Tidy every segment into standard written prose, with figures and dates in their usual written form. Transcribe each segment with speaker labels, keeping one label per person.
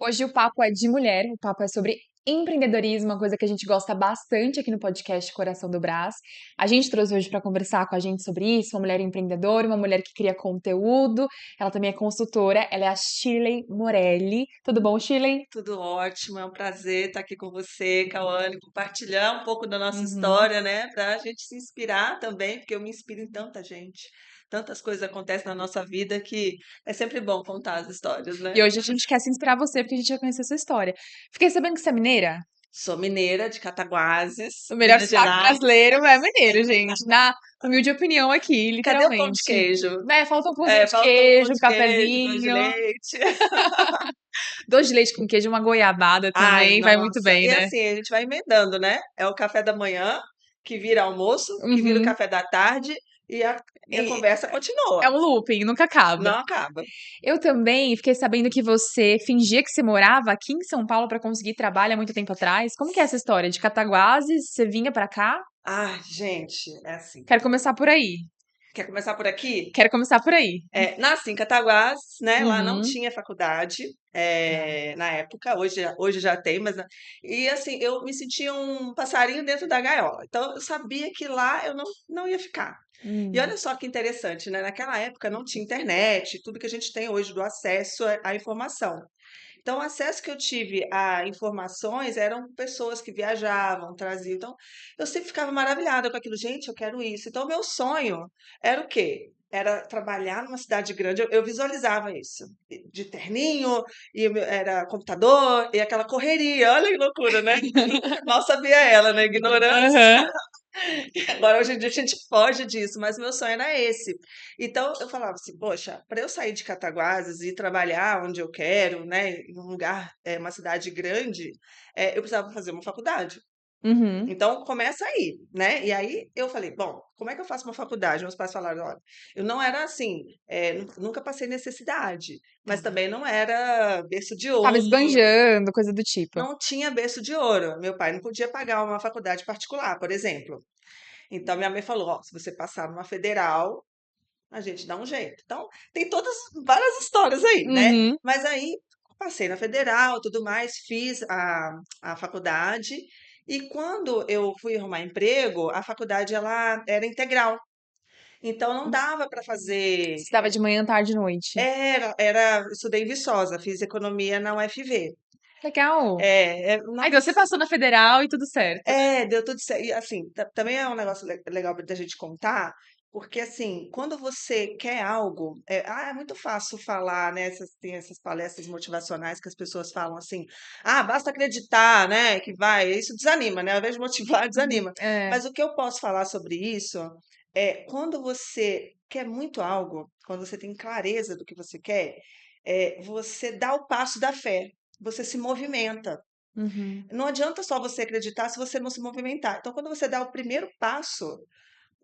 Speaker 1: Hoje o papo é de mulher, o papo é sobre empreendedorismo, uma coisa que a gente gosta bastante aqui no podcast Coração do Brás. A gente trouxe hoje para conversar com a gente sobre isso, uma mulher empreendedora, uma mulher que cria conteúdo. Ela também é consultora, ela é a Shirley Morelli. Tudo bom, Shirley?
Speaker 2: Tudo ótimo, é um prazer estar aqui com você, Cauane, compartilhar um pouco da nossa
Speaker 1: Uhum.
Speaker 2: história, né? Para a gente se inspirar também, porque eu me inspiro em tanta gente. Tantas coisas acontecem na nossa vida que é sempre bom contar as histórias,
Speaker 1: E
Speaker 2: né?
Speaker 1: hoje a gente quer se inspirar você, porque a gente já conhece a sua história. Fiquei sabendo que você é mineira?
Speaker 2: Sou mineira de Cataguases,
Speaker 1: O melhor
Speaker 2: Minas
Speaker 1: sotaque
Speaker 2: Gerais.
Speaker 1: brasileiro é mineiro, gente. Na humilde opinião aqui,
Speaker 2: Cadê o pão de
Speaker 1: literalmente.
Speaker 2: queijo?
Speaker 1: Falta um pãozinho
Speaker 2: É,
Speaker 1: de
Speaker 2: falta um pão
Speaker 1: queijo, um
Speaker 2: de queijo, doce de
Speaker 1: cafezinho.
Speaker 2: leite.
Speaker 1: Doce de leite com queijo, uma goiabada
Speaker 2: Ai,
Speaker 1: também, vai muito
Speaker 2: nossa.
Speaker 1: bem,
Speaker 2: E
Speaker 1: né?
Speaker 2: assim, a gente vai emendando, né? É o café da manhã, que vira almoço, que vira o
Speaker 1: Uhum.
Speaker 2: café da tarde, e a
Speaker 1: E
Speaker 2: conversa continua.
Speaker 1: é um looping, nunca acaba.
Speaker 2: Não acaba.
Speaker 1: Eu também fiquei sabendo que você fingia que você morava aqui em São Paulo para conseguir trabalho há muito tempo atrás. Como que é essa história? De Cataguases, você vinha para cá?
Speaker 2: Ai, gente, é assim.
Speaker 1: Quero começar por aí.
Speaker 2: Quer começar por aqui?
Speaker 1: Quero começar por aí.
Speaker 2: Nasci em Cataguases, né? Lá não
Speaker 1: Uhum.
Speaker 2: tinha faculdade,
Speaker 1: Tá.
Speaker 2: na época, hoje já tem, mas. E assim, eu me sentia um passarinho dentro da gaiola. Então, eu sabia que lá eu não ia ficar. E
Speaker 1: Hum.
Speaker 2: olha só que interessante, né? Naquela época não tinha internet, tudo que a gente tem hoje do acesso à informação. Então, o acesso que eu tive a informações eram pessoas que viajavam, traziam. Então, eu sempre ficava maravilhada com aquilo. Gente, eu quero isso. Então, meu sonho era o quê? Era trabalhar numa cidade grande. Eu visualizava isso. De terninho, era computador e aquela correria. Olha que loucura, né? Mal sabia ela, né? Ignorância.
Speaker 1: Aham.
Speaker 2: Agora, hoje em dia, a gente foge disso, mas meu sonho era esse. Então, eu falava assim, poxa, para eu sair de Cataguases e trabalhar onde eu quero, né, em um lugar, uma cidade grande, eu precisava fazer uma faculdade.
Speaker 1: Uhum.
Speaker 2: Então, começa aí, né? E aí eu falei, bom, como é que eu faço uma faculdade? Meus pais falaram, olha, eu não era assim, nunca passei necessidade,
Speaker 1: Tá.
Speaker 2: mas também não era berço de
Speaker 1: Tava
Speaker 2: ouro,
Speaker 1: esbanjando, coisa do tipo.
Speaker 2: não tinha berço de ouro. Meu pai não podia pagar uma faculdade particular, por exemplo. Então, minha mãe falou: ó, se você passar numa federal, a gente dá um jeito. Então, tem todas várias histórias aí, né?
Speaker 1: Uhum.
Speaker 2: Mas aí, passei na federal, tudo mais, fiz a faculdade. E quando eu fui arrumar emprego, a faculdade ela era integral. Então, não dava para fazer.
Speaker 1: Estava de manhã, tarde e noite.
Speaker 2: Estudei em Viçosa, fiz economia na UFV.
Speaker 1: Legal. Ah, então você
Speaker 2: Nossa.
Speaker 1: passou na federal e tudo certo.
Speaker 2: Deu tudo certo. E assim, também é um negócio legal da gente contar, porque assim, quando você quer algo, é muito fácil falar, né? Tem essas palestras motivacionais que as pessoas falam assim, basta acreditar, né? Que vai. Isso desanima, né? Ao invés de motivar, desanima.
Speaker 1: É.
Speaker 2: Mas o que eu posso falar sobre isso é quando você quer muito algo, quando você tem clareza do que você quer, você dá o passo da fé, você se movimenta.
Speaker 1: Uhum.
Speaker 2: Não adianta só você acreditar se você não se movimentar. Então, quando você dá o primeiro passo,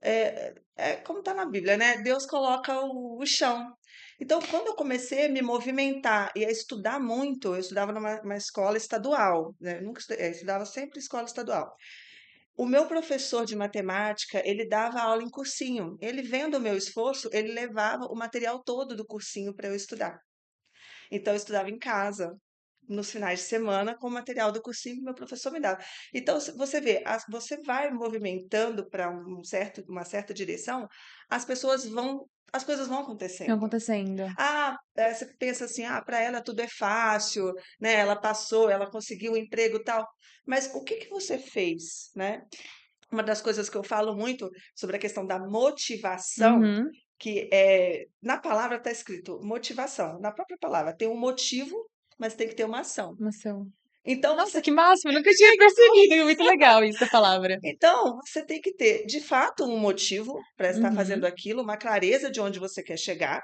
Speaker 2: é como está na Bíblia, né? Deus coloca o chão. Então, quando eu comecei a me movimentar e a estudar muito, eu estudava numa escola estadual, né? Eu nunca estudava sempre escola estadual. O meu professor de matemática, ele dava aula em cursinho. Ele vendo o meu esforço, ele levava o material todo do cursinho para eu estudar. Então, eu estudava em casa, nos finais de semana, com o material do cursinho que meu professor me dava. Então, você vê, você vai movimentando para uma certa direção, as coisas vão
Speaker 1: Tá
Speaker 2: acontecendo.
Speaker 1: acontecendo.
Speaker 2: Você pensa assim, para ela tudo é fácil, né? Ela passou, ela conseguiu um emprego e tal. Mas o que que você fez, né? Uma das coisas que eu falo muito sobre a questão da motivação,
Speaker 1: Uhum.
Speaker 2: que na palavra está escrito motivação. Na própria palavra tem um motivo, mas tem que ter uma ação.
Speaker 1: Maçã.
Speaker 2: Então
Speaker 1: Nossa,
Speaker 2: você
Speaker 1: que máximo! Eu nunca tinha percebido. Muito legal isso da palavra.
Speaker 2: então você tem que ter, de fato, um motivo para estar fazendo
Speaker 1: Uhum.
Speaker 2: aquilo, uma clareza de onde você quer chegar,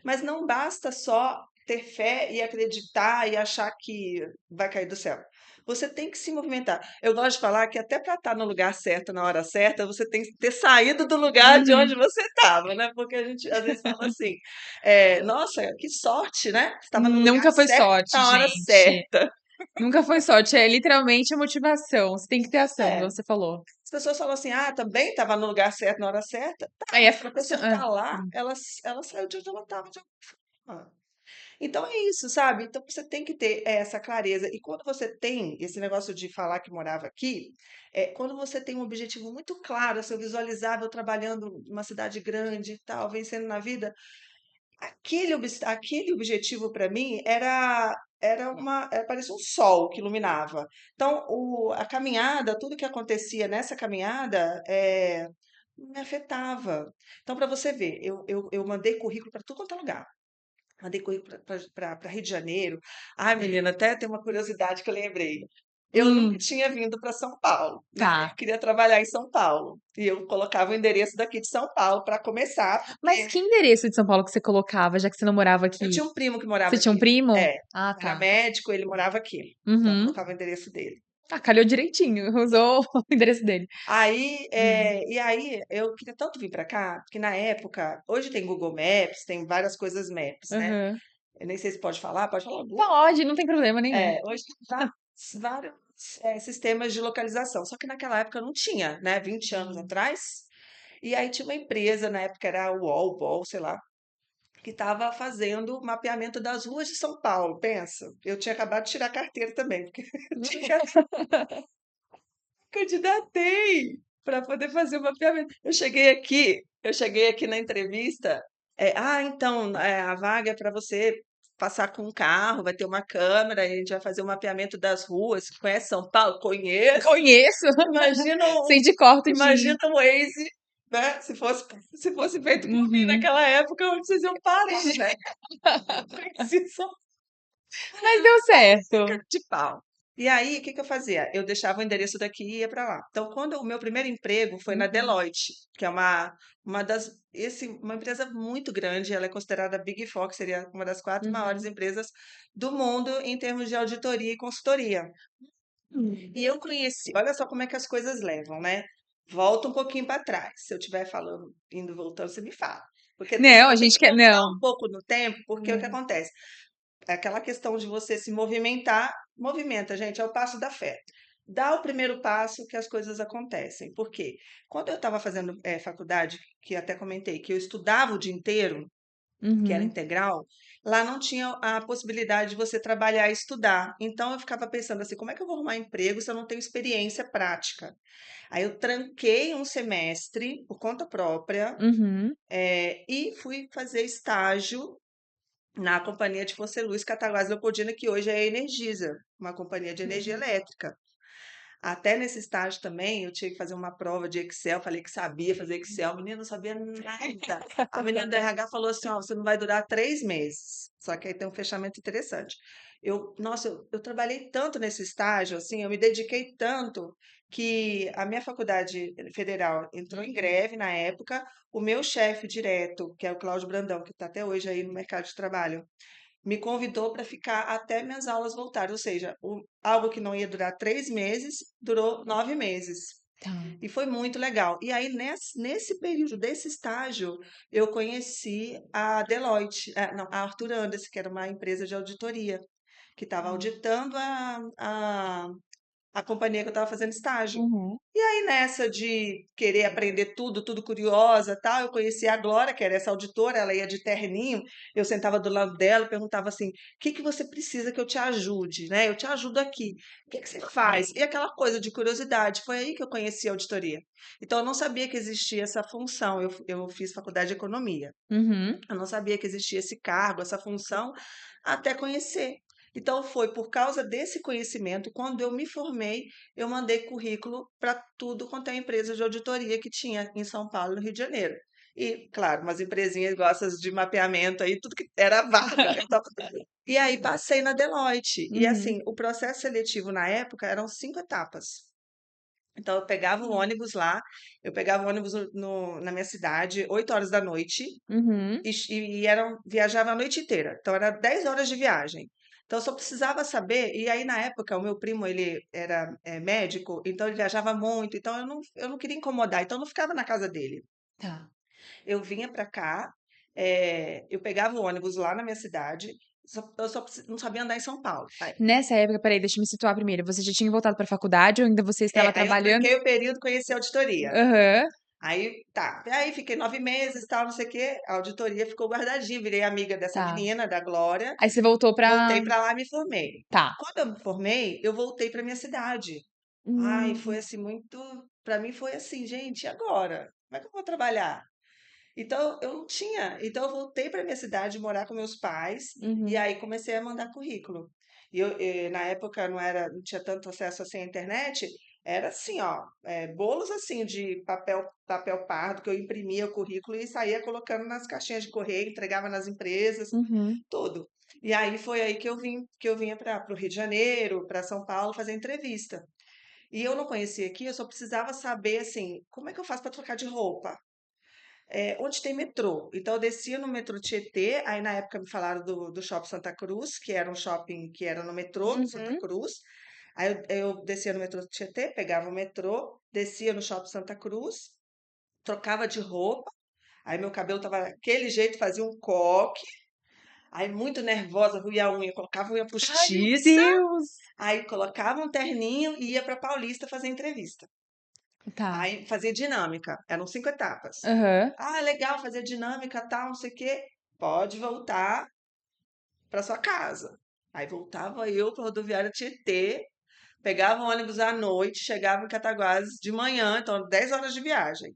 Speaker 2: mas não basta só ter fé e acreditar e achar que vai cair do céu. Você tem que se movimentar. Eu gosto de falar que até para estar no lugar certo, na hora certa, você tem que ter saído do lugar de onde
Speaker 1: Uhum.
Speaker 2: você estava, né? Porque a gente às vezes fala assim, nossa, que sorte, né? Estava no lugar
Speaker 1: Nunca foi
Speaker 2: certo,
Speaker 1: sorte,
Speaker 2: na hora
Speaker 1: gente.
Speaker 2: certa.
Speaker 1: Nunca foi sorte. É literalmente a motivação. Você tem que ter ação, igual
Speaker 2: É.
Speaker 1: você falou.
Speaker 2: As pessoas falam assim, também estava no lugar certo, na hora certa. Tá,
Speaker 1: Aí é.
Speaker 2: mas para a pessoa estar lá, ela saiu de onde ela estava de alguma forma. Então é isso, sabe? Então você tem que ter essa clareza. E quando você tem esse negócio de falar que morava aqui, quando você tem um objetivo muito claro, assim, eu visualizava eu trabalhando numa cidade grande e tal, vencendo na vida, aquele objetivo para mim parecia um sol que iluminava. Então, a caminhada, tudo que acontecia nessa caminhada, me afetava. Então, para você ver, eu mandei currículo para tudo quanto é lugar. Mandei currículo para Rio de Janeiro. Ai, menina, até tem uma curiosidade que eu lembrei. Eu nunca
Speaker 1: Hum,
Speaker 2: tinha vindo para São Paulo, né? Eu
Speaker 1: tá.
Speaker 2: queria trabalhar em São Paulo. E eu colocava o endereço daqui de São Paulo para começar,
Speaker 1: Mas
Speaker 2: porque
Speaker 1: que endereço de São Paulo que você colocava, já que você não morava
Speaker 2: eu
Speaker 1: aqui?
Speaker 2: tinha um primo que
Speaker 1: Você
Speaker 2: morava
Speaker 1: tinha um
Speaker 2: aqui.
Speaker 1: primo?
Speaker 2: É,
Speaker 1: Ah,
Speaker 2: era
Speaker 1: tá.
Speaker 2: médico, ele morava aqui. Então eu
Speaker 1: Uhum.
Speaker 2: colocava o endereço dele.
Speaker 1: Ah, calhou direitinho, usou o endereço dele.
Speaker 2: Aí,
Speaker 1: Hum.
Speaker 2: e aí eu queria tanto vir para cá, porque na época, hoje tem Google Maps, tem várias coisas Maps, né?
Speaker 1: Aham.
Speaker 2: Eu nem sei se pode falar Google?
Speaker 1: Pode, não tem problema nenhum.
Speaker 2: Hoje tem vários sistemas de localização, só que naquela época não tinha, né? 20 anos atrás. E aí tinha uma empresa, na época era a UOL, sei lá, que estava fazendo mapeamento das ruas de São Paulo. Pensa, eu tinha acabado de tirar a carteira também, porque eu tinha candidatei para poder fazer o mapeamento. Eu cheguei aqui na entrevista. Então, a vaga é para você passar com um carro, vai ter uma câmera, e a gente vai fazer o mapeamento das ruas. Conhece São Paulo? Conheço.
Speaker 1: Conheço.
Speaker 2: Imagina
Speaker 1: Sei
Speaker 2: um,
Speaker 1: de cor tudinho.
Speaker 2: imagina um Waze, né? Se fosse feito por mim
Speaker 1: Uhum.
Speaker 2: naquela época, onde vocês iam parar, né? Eu conheci São
Speaker 1: Mas deu certo.
Speaker 2: de pau. E aí, o que que eu fazia? Eu deixava o endereço daqui e ia para lá. Então, quando o meu primeiro emprego foi na
Speaker 1: Uhum.
Speaker 2: Deloitte, que é uma empresa muito grande, ela é considerada Big Four, que seria uma das quatro maiores
Speaker 1: Uhum.
Speaker 2: empresas do mundo em termos de auditoria e consultoria.
Speaker 1: Hum.
Speaker 2: E eu conheci, olha só como é que as coisas levam, né? Volta um pouquinho para trás. Se eu estiver falando, indo, voltando, você me fala. Porque
Speaker 1: Não, a
Speaker 2: eu tenho
Speaker 1: gente
Speaker 2: que
Speaker 1: quer.
Speaker 2: voltar
Speaker 1: Não.
Speaker 2: um pouco no tempo, porque o que
Speaker 1: Hum.
Speaker 2: acontece? É aquela questão de você se movimentar, movimenta, gente, é o passo da fé. Dá o primeiro passo que as coisas acontecem. Por quê? Quando eu estava fazendo faculdade, que até comentei, que eu estudava o dia inteiro, que era
Speaker 1: Uhum.
Speaker 2: integral, lá não tinha a possibilidade de você trabalhar e estudar. Então eu ficava pensando assim, como é que eu vou arrumar emprego se eu não tenho experiência prática? Aí eu tranquei um semestre por conta própria,
Speaker 1: Uhum.
Speaker 2: e fui fazer estágio na companhia de Força e Luz Cataguás Leopoldina, que hoje é a Energisa, uma companhia de energia
Speaker 1: Uhum.
Speaker 2: elétrica. Até nesse estágio também, eu tinha que fazer uma prova de Excel, falei que sabia fazer Excel, a menina não sabia nada. A menina do RH falou assim, ó, você não vai durar 3 meses. Só que aí tem um fechamento interessante. Nossa, eu trabalhei tanto nesse estágio, assim, eu me dediquei tanto que a minha faculdade federal entrou em greve na época. O meu chefe direto, que é o Cláudio Brandão, que está até hoje aí no mercado de trabalho, me convidou para ficar até minhas aulas voltarem, ou seja, algo que não ia durar 3 meses, durou 9 meses.
Speaker 1: Tá.
Speaker 2: E foi muito legal. E aí, nesse período desse estágio, eu conheci a Deloitte, não, a Arthur Andersen, que era uma empresa de auditoria, que estava auditando a companhia que eu estava fazendo estágio.
Speaker 1: Uhum.
Speaker 2: E aí, nessa de querer aprender tudo, tudo curiosa, tal, eu conheci a Glória, que era essa auditora, ela ia de terninho, eu sentava do lado dela, perguntava assim: o que que você precisa que eu te ajude, né? Eu te ajudo aqui. O que que você faz? E aquela coisa de curiosidade, foi aí que eu conheci a auditoria. Então, eu não sabia que existia essa função, eu fiz faculdade de economia.
Speaker 1: Uhum.
Speaker 2: Eu não sabia que existia esse cargo, essa função, até conhecer. Então, foi por causa desse conhecimento, quando eu me formei, eu mandei currículo para tudo quanto é empresa de auditoria que tinha em São Paulo e no Rio de Janeiro. E, claro, umas empresinhas igual essas de mapeamento aí, tudo que era vaga. Então, e aí passei na Deloitte. E
Speaker 1: Uhum.
Speaker 2: assim, o processo seletivo na época eram 5 etapas. Então, eu pegava o ônibus lá, eu pegava o ônibus na minha cidade, 8 horas da noite,
Speaker 1: Uhum.
Speaker 2: viajava a noite inteira. Então, era 10 horas de viagem. Então, eu só precisava saber. E aí, na época, o meu primo, ele era médico, então ele viajava muito. Então, eu não queria incomodar. Então, eu não ficava na casa dele.
Speaker 1: Tá.
Speaker 2: Eu vinha para cá, eu pegava o ônibus lá na minha cidade, eu só não sabia andar em São Paulo.
Speaker 1: Nessa época, peraí, deixa eu me situar primeiro. Você já tinha voltado pra faculdade ou ainda você estava
Speaker 2: Aí eu
Speaker 1: trabalhando?
Speaker 2: tranquei o período, conheci a auditoria.
Speaker 1: Aham.
Speaker 2: Aí, tá. Aí fiquei 9 meses, tal, não sei o quê. A auditoria ficou guardadinha. Virei amiga dessa
Speaker 1: Tá.
Speaker 2: menina, da Glória.
Speaker 1: Aí você voltou pra.
Speaker 2: Voltei pra lá e me formei.
Speaker 1: Tá.
Speaker 2: Quando eu me formei, eu voltei pra minha cidade. Ai, foi
Speaker 1: Hum,
Speaker 2: assim muito. Pra mim foi assim, gente, e agora? Como é que eu vou trabalhar? Então eu não tinha. Então eu voltei para minha cidade morar com meus pais e
Speaker 1: uhum,
Speaker 2: aí comecei a mandar currículo. E na época não tinha tanto acesso assim à internet, era assim, ó, bolos assim de papel pardo que eu imprimia o currículo e saía colocando nas caixinhas de correio, entregava nas empresas,
Speaker 1: uhum.
Speaker 2: tudo. E aí foi aí que eu vinha para o Rio de Janeiro, para São Paulo fazer entrevista. E eu não conhecia aqui, eu só precisava saber assim, como é que eu faço para trocar de roupa? Onde tem metrô. Então, eu descia no metrô Tietê, aí na época me falaram do Shopping Santa Cruz, que era um shopping que era no metrô do Santa
Speaker 1: Uhum.
Speaker 2: Cruz. Aí eu descia no metrô Tietê, pegava o metrô, descia no Shopping Santa Cruz, trocava de roupa, aí meu cabelo tava daquele jeito, fazia um coque, aí muito nervosa, ruía a unha, colocava a unha
Speaker 1: Ai, meu
Speaker 2: postiça,
Speaker 1: Deus!
Speaker 2: aí colocava um terninho e ia para Paulista fazer entrevista.
Speaker 1: Tá.
Speaker 2: Aí fazia dinâmica, eram 5 etapas.
Speaker 1: Aham.
Speaker 2: Ah, legal fazer dinâmica, tal, não sei o quê. Pode voltar para sua casa. Aí voltava eu para rodoviária Tietê, pegava o ônibus à noite, chegava em Cataguases de manhã, então 10 horas de viagem.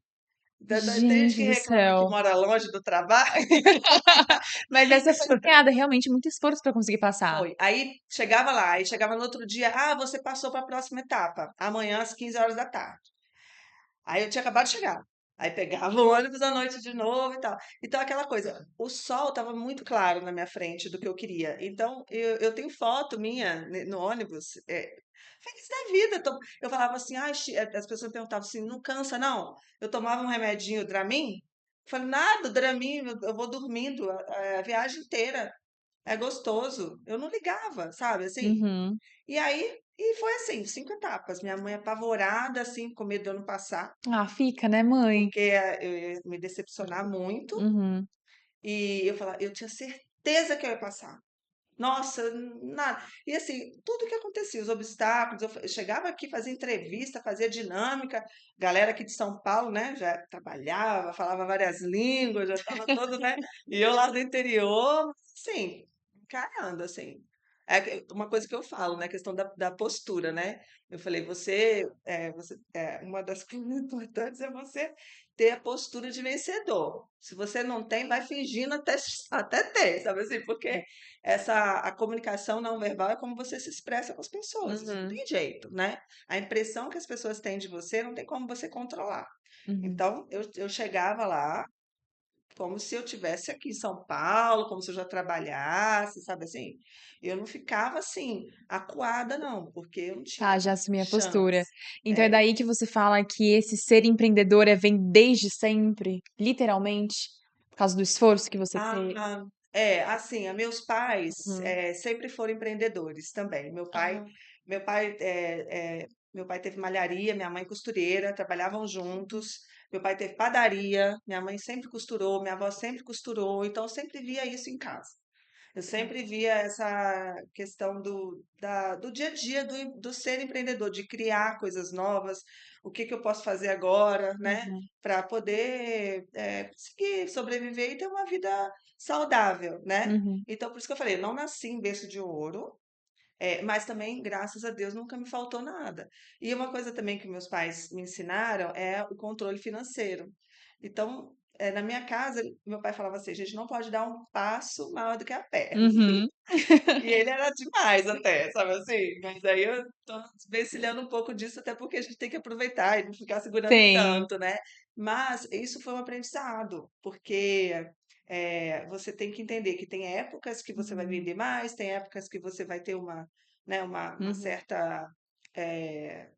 Speaker 2: Tem gente
Speaker 1: Gente
Speaker 2: que
Speaker 1: do
Speaker 2: reclama que
Speaker 1: céu.
Speaker 2: mora longe do trabalho.
Speaker 1: Mas essa foi empenhada, realmente muito esforço pra conseguir passar.
Speaker 2: Foi. Aí chegava lá, aí chegava no outro dia, ah, você passou para a próxima etapa, amanhã às 15 horas da tarde. Aí eu tinha acabado de chegar. Aí pegava o ônibus à noite de novo e tal. Então, aquela coisa, o sol estava muito claro na minha frente do que eu queria. Então, eu tenho foto minha no ônibus, feliz da vida. Eu falava assim, ah, as pessoas me perguntavam assim, não cansa, não? Eu tomava um remedinho Dramin. Eu falei, nada, Dramin, eu vou dormindo a viagem inteira. É gostoso. Eu não ligava, sabe, assim?
Speaker 1: Uhum.
Speaker 2: E aí, e foi assim, 5 etapas. Minha mãe apavorada, assim, com medo de eu não passar,
Speaker 1: Ah, fica, né, mãe?
Speaker 2: porque eu ia me decepcionar muito.
Speaker 1: Uhum.
Speaker 2: E eu falava, eu tinha certeza que eu ia passar. Nossa, nada. E assim, tudo que acontecia, os obstáculos, eu chegava aqui, fazia entrevista, fazia dinâmica, galera aqui de São Paulo, né, já trabalhava, falava várias línguas, já estava todo, né, e eu lá do interior, assim, encarando, assim. Uma coisa que eu falo, né, a questão da postura, né, eu falei, uma das coisas importantes é você ter a postura de vencedor. Se você não tem, vai fingindo até ter, sabe assim, porque a comunicação não verbal é como você se expressa com as pessoas. Isso não
Speaker 1: Uhum.
Speaker 2: tem jeito, né? A impressão que as pessoas têm de você não tem como você controlar.
Speaker 1: Uhum.
Speaker 2: Então, eu chegava lá como se eu tivesse aqui em São Paulo, como se eu já trabalhasse, sabe assim? Eu não ficava assim, acuada, não, porque eu não
Speaker 1: Tá,
Speaker 2: tinha
Speaker 1: já assumi a postura.
Speaker 2: chance.
Speaker 1: Então é
Speaker 2: É,
Speaker 1: daí que você fala que esse ser empreendedora vem desde sempre, literalmente, por causa do esforço que você teve.
Speaker 2: Ah, assim, meus pais
Speaker 1: Uhum.
Speaker 2: sempre foram empreendedores também.
Speaker 1: Ah,
Speaker 2: Meu pai, meu pai teve malharia, minha mãe costureira, trabalhavam juntos. Meu pai teve padaria, minha mãe sempre costurou, minha avó sempre costurou, então eu sempre via isso em casa. Eu
Speaker 1: tá.
Speaker 2: sempre via essa questão do dia a dia do ser empreendedor, de criar coisas novas, o que que eu posso fazer agora, né,
Speaker 1: Uhum.
Speaker 2: para poder conseguir sobreviver e ter uma vida saudável, né?
Speaker 1: Uhum.
Speaker 2: Então, por isso que eu falei, eu não nasci em berço de ouro, mas também, graças a Deus, nunca me faltou nada. E uma coisa também que meus pais me ensinaram é o controle financeiro. Então, na minha casa, meu pai falava assim: a gente não pode dar um passo maior do que a perna.
Speaker 1: Uhum.
Speaker 2: E ele era demais até, sabe assim? Mas aí eu tô desvencilhando um pouco disso, até porque a gente tem que aproveitar e não ficar segurando
Speaker 1: Tem.
Speaker 2: tanto, né? Mas isso foi um aprendizado, porque você tem que entender que tem épocas que você vai
Speaker 1: Uhum.
Speaker 2: vender mais, tem épocas que você vai ter uma
Speaker 1: Uhum.
Speaker 2: certa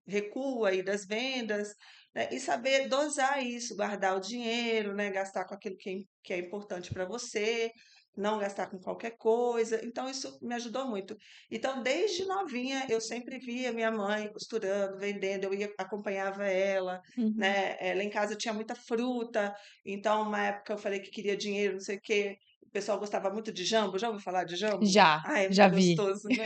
Speaker 2: recuo aí das vendas, né? E saber dosar isso, guardar o dinheiro, né? Gastar com aquilo que é importante para você, não gastar com qualquer coisa. Então, isso me ajudou muito. Então, desde novinha, eu sempre via minha mãe costurando, vendendo, eu ia, acompanhava ela,
Speaker 1: Uhum.
Speaker 2: né? Lá em casa tinha muita fruta, então, uma época eu falei que queria dinheiro, não sei o quê. pessoal gostava muito de jambo. Já ouviu falar de jambo?
Speaker 1: Já,
Speaker 2: Ai, é
Speaker 1: já
Speaker 2: muito
Speaker 1: vi.
Speaker 2: gostoso, né?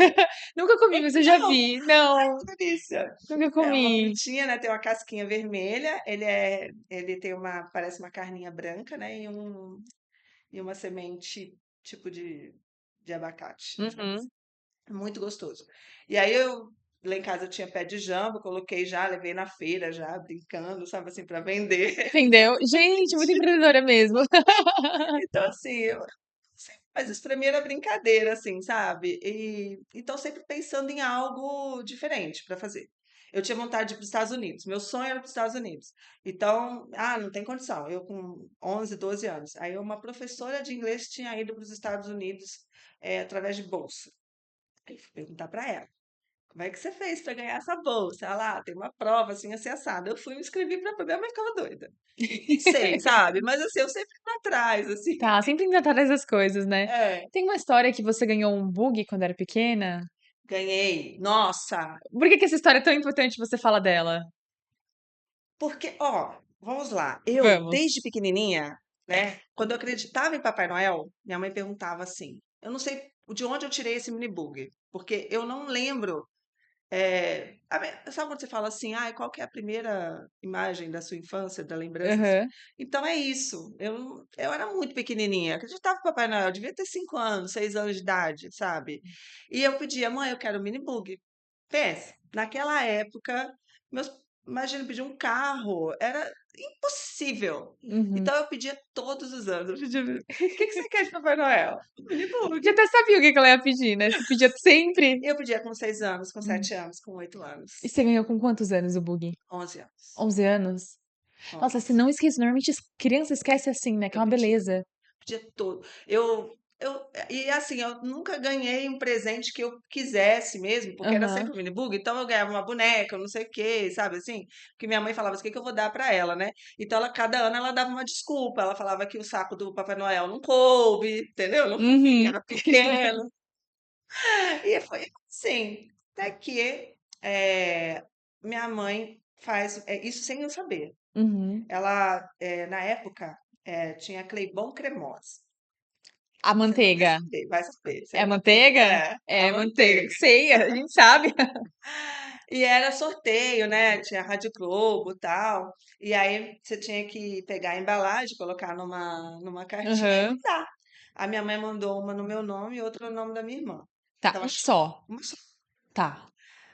Speaker 1: Nunca comi, mas eu já
Speaker 2: Então,
Speaker 1: vi.
Speaker 2: ai,
Speaker 1: Não,
Speaker 2: que delícia.
Speaker 1: nunca
Speaker 2: É uma
Speaker 1: comi.
Speaker 2: frutinha, né? Tem uma casquinha vermelha. Ele tem parece uma carninha branca, né? E uma semente tipo de abacate.
Speaker 1: Uhum.
Speaker 2: É muito gostoso. E aí lá em casa eu tinha pé de jambo, coloquei já, levei na feira já, brincando, sabe assim, para vender.
Speaker 1: Entendeu? Gente, muito empreendedora mesmo.
Speaker 2: Então, assim, eu sempre faz isso pra mim era brincadeira, assim, sabe? Então, sempre pensando em algo diferente para fazer. Eu tinha vontade de ir para os Estados Unidos. Meu sonho era para os Estados Unidos. Então, não tem condição. Eu com 11, 12 anos. Aí, uma professora de inglês tinha ido para os Estados Unidos através de bolsa. Aí, fui perguntar para ela. Como é que você fez para ganhar essa bolsa? Ela, tem uma prova assim, assim, assada. Eu fui me inscrevi para poder, mas ficava doida. Nem sei, sabe? Mas assim, eu sempre fui atrás, assim.
Speaker 1: Tá, sempre indo atrás das coisas, né?
Speaker 2: É,
Speaker 1: Tem uma história que você ganhou um bug quando era pequena?
Speaker 2: ganhei. Nossa!
Speaker 1: Por que que essa história é tão importante você fala dela?
Speaker 2: Porque, ó, vamos lá. Eu,
Speaker 1: Vamos.
Speaker 2: desde pequenininha, né? Quando eu acreditava em Papai Noel, minha mãe perguntava assim: eu não sei de onde eu tirei esse mini bug, porque eu não lembro. Sabe quando você fala assim, qual que é a primeira imagem da sua infância, da lembrança?
Speaker 1: Aham.
Speaker 2: Então é isso. Eu era muito pequenininha, acreditava no Papai Noel, eu devia ter 5 anos, 6 anos de idade, sabe? E eu pedia, mãe, eu quero um mini bug. Pense, naquela época, meus, imagina, pedir um carro, era impossível.
Speaker 1: Uhum.
Speaker 2: Então eu pedia todos os anos, eu pedia, o que que você quer de Papai Noel? Um mini
Speaker 1: Já
Speaker 2: bug.
Speaker 1: até sabia o que que ela ia pedir, né? Você pedia sempre.
Speaker 2: Eu pedia com 6 anos, com
Speaker 1: Hum.
Speaker 2: 7 anos, com 8
Speaker 1: E
Speaker 2: anos,
Speaker 1: você ganhou com quantos anos o bug?
Speaker 2: 11 anos.
Speaker 1: 11 anos? Nossa, você
Speaker 2: 11.
Speaker 1: não esquece. Normalmente criança esquece assim, né? Que é
Speaker 2: Eu
Speaker 1: uma
Speaker 2: pedia,
Speaker 1: beleza.
Speaker 2: pedia todo. E assim, eu nunca ganhei um presente que eu quisesse mesmo, porque era
Speaker 1: Aham.
Speaker 2: sempre o mini bug, então eu ganhava uma boneca, eu não sei o quê, sabe assim? Porque minha mãe falava assim, o que que eu vou dar pra ela, né? Então cada ano ela dava uma desculpa, ela falava que o saco do Papai Noel não coube, entendeu? Não que
Speaker 1: Uhum.
Speaker 2: era pequeno. E foi assim, até que minha mãe faz isso sem eu saber.
Speaker 1: Uhum.
Speaker 2: Ela, na época, tinha Cleibon Cremosa.
Speaker 1: A
Speaker 2: Você não vai
Speaker 1: manteiga.
Speaker 2: saber, vai saber. Você
Speaker 1: É
Speaker 2: é
Speaker 1: a
Speaker 2: manteiga.
Speaker 1: manteiga?
Speaker 2: É, a
Speaker 1: É manteiga.
Speaker 2: manteiga.
Speaker 1: Sei, a gente sabe.
Speaker 2: E era sorteio, né? Tinha Rádio Globo e tal. E aí você tinha que pegar a embalagem, colocar numa cartinha e
Speaker 1: Aham.
Speaker 2: mandar. A minha mãe mandou uma no meu nome e outra no nome da minha irmã.
Speaker 1: Tá,
Speaker 2: Tava
Speaker 1: um
Speaker 2: cho-
Speaker 1: só.
Speaker 2: uma só.
Speaker 1: Tá.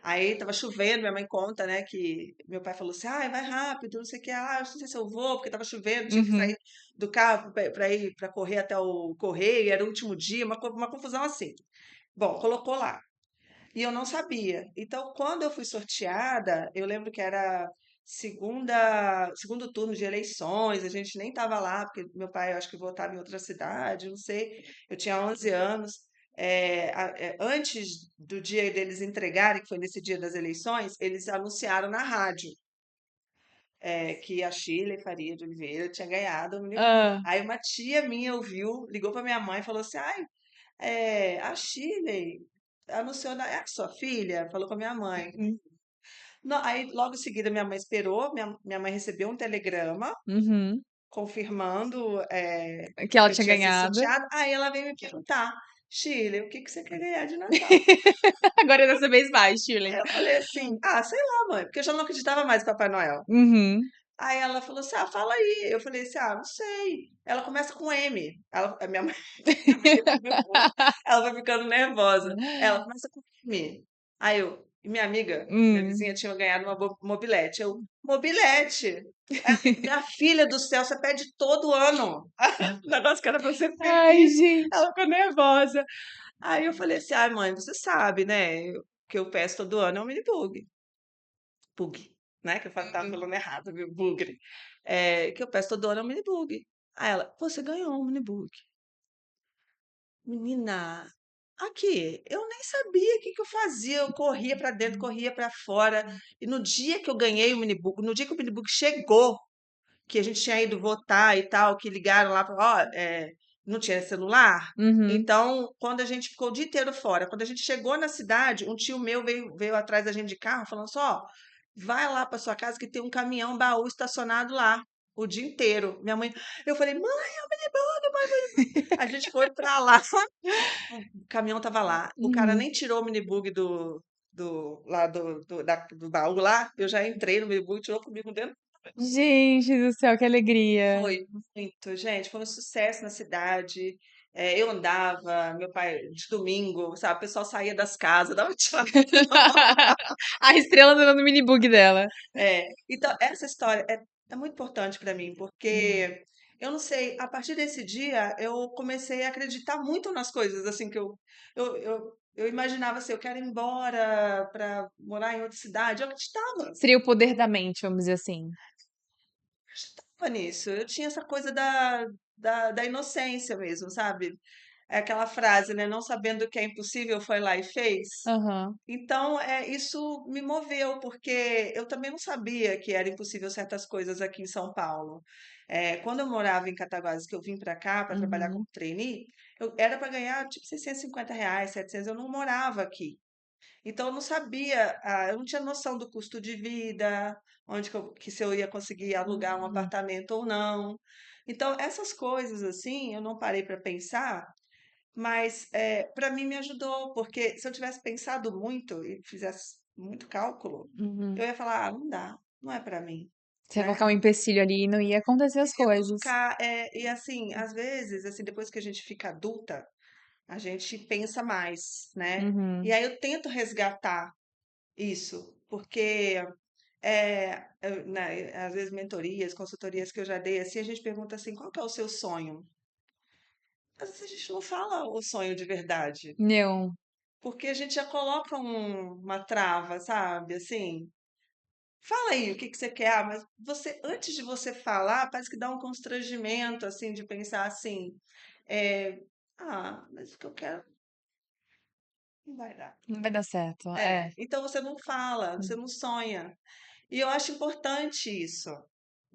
Speaker 2: Aí tava chovendo, minha mãe conta, né, que meu pai falou assim, vai rápido, não sei o que, eu não sei se eu vou, porque tava chovendo, tinha que
Speaker 1: Uhum.
Speaker 2: sair do carro para ir, para correr até o correio, era o último dia, uma confusão assim. Bom, colocou lá. E eu não sabia. Então, quando eu fui sorteada, eu lembro que era segundo turno de eleições, a gente nem estava lá, porque meu pai, eu acho que votava em outra cidade, não sei. Eu tinha 11 anos. Antes do dia deles entregarem, que foi nesse dia das eleições, eles anunciaram na rádio que a Shirley Faria de Oliveira tinha ganhado o Mini.
Speaker 1: Ah.
Speaker 2: Aí uma tia minha ouviu, ligou para minha mãe e falou assim: a Shirley anunciou, é a sua filha? Falou com a minha mãe.
Speaker 1: Uhum.
Speaker 2: Não, aí, logo em seguida, minha mãe esperou, minha mãe recebeu um telegrama
Speaker 1: Uhum.
Speaker 2: confirmando
Speaker 1: Que ela
Speaker 2: que eu
Speaker 1: tinha
Speaker 2: tinha sido
Speaker 1: ganhado.
Speaker 2: sorteada. Aí ela veio me perguntar, Shirley, o que que você quer ganhar de Natal?
Speaker 1: Agora é dessa vez vai, Shirley.
Speaker 2: Aí eu falei assim, sei lá, mãe, porque eu já não acreditava mais em Papai Noel.
Speaker 1: Uhum.
Speaker 2: Aí ela falou assim, fala aí. Eu falei assim, não sei. Ela começa com M. A minha mãe, ela vai ficando nervosa. Ela começa com M. Aí e minha amiga, minha
Speaker 1: Hum.
Speaker 2: vizinha, tinha ganhado uma mobilete. Mobilete? Minha filha do céu, você pede todo ano. O negócio que era pra ser
Speaker 1: Ai,
Speaker 2: feliz.
Speaker 1: gente.
Speaker 2: Ela ficou nervosa. Aí eu falei assim, mãe, você sabe, né? Que eu peço todo ano é um mini bug. Bug, né? Que eu tava
Speaker 1: Uhum.
Speaker 2: falando errado, viu? Bugre. Que eu peço todo ano é um mini bug. Aí ela, você ganhou um mini bug. Menina, aqui, eu nem sabia o que que eu fazia. Eu corria pra dentro, corria pra fora. E no dia que eu ganhei o mini bug, no dia que o mini bug chegou, que a gente tinha ido votar e tal, que ligaram lá, não tinha celular.
Speaker 1: Uhum.
Speaker 2: Então, quando a gente ficou o dia inteiro fora, quando a gente chegou na cidade, um tio meu veio atrás da gente de carro, falando só, vai lá para sua casa que tem um caminhão baú estacionado lá. o dia inteiro. Minha mãe, eu falei, mãe, é o mini bug, mãe, mini bug. A gente foi pra lá, o caminhão tava lá. O cara
Speaker 1: Uhum.
Speaker 2: nem tirou o mini bug do baú lá. Eu já entrei no mini bug, tirou comigo dentro.
Speaker 1: Gente do céu, que alegria.
Speaker 2: Foi muito, gente, foi um sucesso na cidade. Eu andava, meu pai, de domingo, sabe? O pessoal saía das casas, dava tchau.
Speaker 1: A estrela andando no mini bug dela.
Speaker 2: Então, essa história é muito importante para mim,
Speaker 1: Uhum.
Speaker 2: porque eu não sei, a partir desse dia eu comecei a acreditar muito nas coisas, assim, eu imaginava assim, eu quero ir embora para morar em outra cidade. Eu acreditava,
Speaker 1: Seria o poder da mente, vamos dizer assim.
Speaker 2: acreditava nisso. Eu tinha essa coisa da inocência mesmo, sabe? É aquela frase, né? Não sabendo o que é impossível, foi lá e fez.
Speaker 1: Aham.
Speaker 2: Então, isso me moveu, porque eu também não sabia que era impossível certas coisas aqui em São Paulo. Quando eu morava em Cataguases, que eu vim para cá para trabalhar como
Speaker 1: Uhum.
Speaker 2: trainee, era para ganhar tipo R$ 650, 700, eu não morava aqui. Então, eu não sabia, eu não tinha noção do custo de vida, onde que se eu ia conseguir alugar um
Speaker 1: Hum.
Speaker 2: apartamento ou não. Então, essas coisas assim, eu não parei para pensar, mas, para mim me ajudou, porque se eu tivesse pensado muito e fizesse muito cálculo, eu
Speaker 1: Uhum.
Speaker 2: ia falar: "Ah, não dá, não é para mim",
Speaker 1: Você ia
Speaker 2: né.
Speaker 1: colocar um empecilho ali e não ia acontecer
Speaker 2: Eu
Speaker 1: as
Speaker 2: ia
Speaker 1: coisas.
Speaker 2: colocar, e assim, às vezes, assim, depois que a gente fica adulta, a gente pensa mais, né. E
Speaker 1: Uhum.
Speaker 2: aí eu tento resgatar isso, porque, né, às vezes mentorias, consultorias que eu já dei, assim, a gente pergunta assim: "Qual que é o seu sonho?". Às vezes a gente não fala o sonho de verdade.
Speaker 1: Não.
Speaker 2: Porque a gente já coloca uma trava, sabe, assim. Fala aí o que que você quer, mas antes de você falar, parece que dá um constrangimento, assim, de pensar assim, eh, mas o que eu quero não vai dar.
Speaker 1: Não vai dar certo. É.
Speaker 2: Então você não fala, você não sonha. E eu acho importante isso,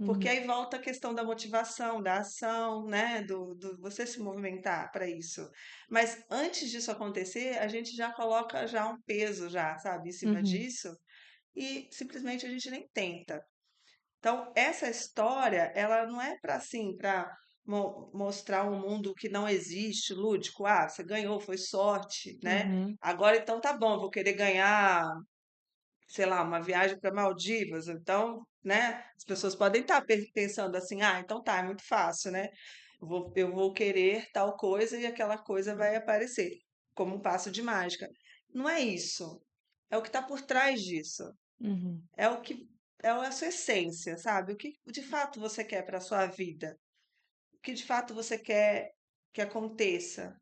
Speaker 2: porque
Speaker 1: Uhum.
Speaker 2: aí volta a questão da motivação, da ação, né, do você se movimentar para isso. Mas antes disso acontecer, a gente já coloca já um peso já, sabe, em cima
Speaker 1: Uhum.
Speaker 2: disso, e simplesmente a gente nem tenta. Então, essa história, ela não é para assim, para mostrar um mundo que não existe, lúdico. Ah, você ganhou, foi sorte, né?
Speaker 1: Uhum.
Speaker 2: Agora então tá bom, vou querer ganhar, sei lá, uma viagem para Maldivas. Então, né? As pessoas podem estar pensando assim, então tá, é muito fácil, né? Eu vou querer tal coisa e aquela coisa vai aparecer como um passo de mágica. Não é isso. É o que está por trás disso.
Speaker 1: Uhum.
Speaker 2: É o que é a sua essência, sabe? O que de fato você quer para a sua vida? O que de fato você quer que aconteça?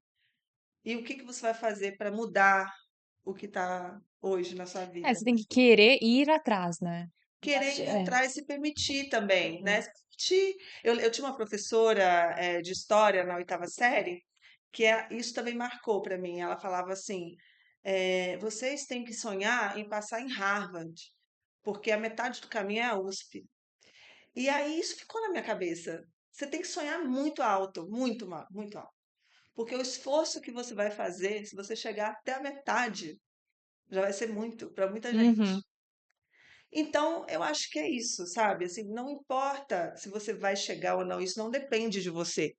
Speaker 2: E o que que você vai fazer para mudar o que está hoje na sua
Speaker 1: É,
Speaker 2: vida?
Speaker 1: você tem que querer ir atrás, né?
Speaker 2: Querer ir
Speaker 1: É.
Speaker 2: atrás, se permitir também, né?
Speaker 1: Uhum.
Speaker 2: Se permitir. Eu tinha uma professora, de história na oitava série, que isso também marcou para mim. Ela falava assim: vocês têm que sonhar em passar em Harvard, porque a metade do caminho é a USP. E aí isso ficou na minha cabeça. Você tem que sonhar muito alto, muito, muito alto. Porque o esforço que você vai fazer, se você chegar até a metade, já vai ser muito para muita
Speaker 1: Uhum.
Speaker 2: gente. Então, eu acho que é isso, sabe? Assim, não importa se você vai chegar ou não, isso não depende de você,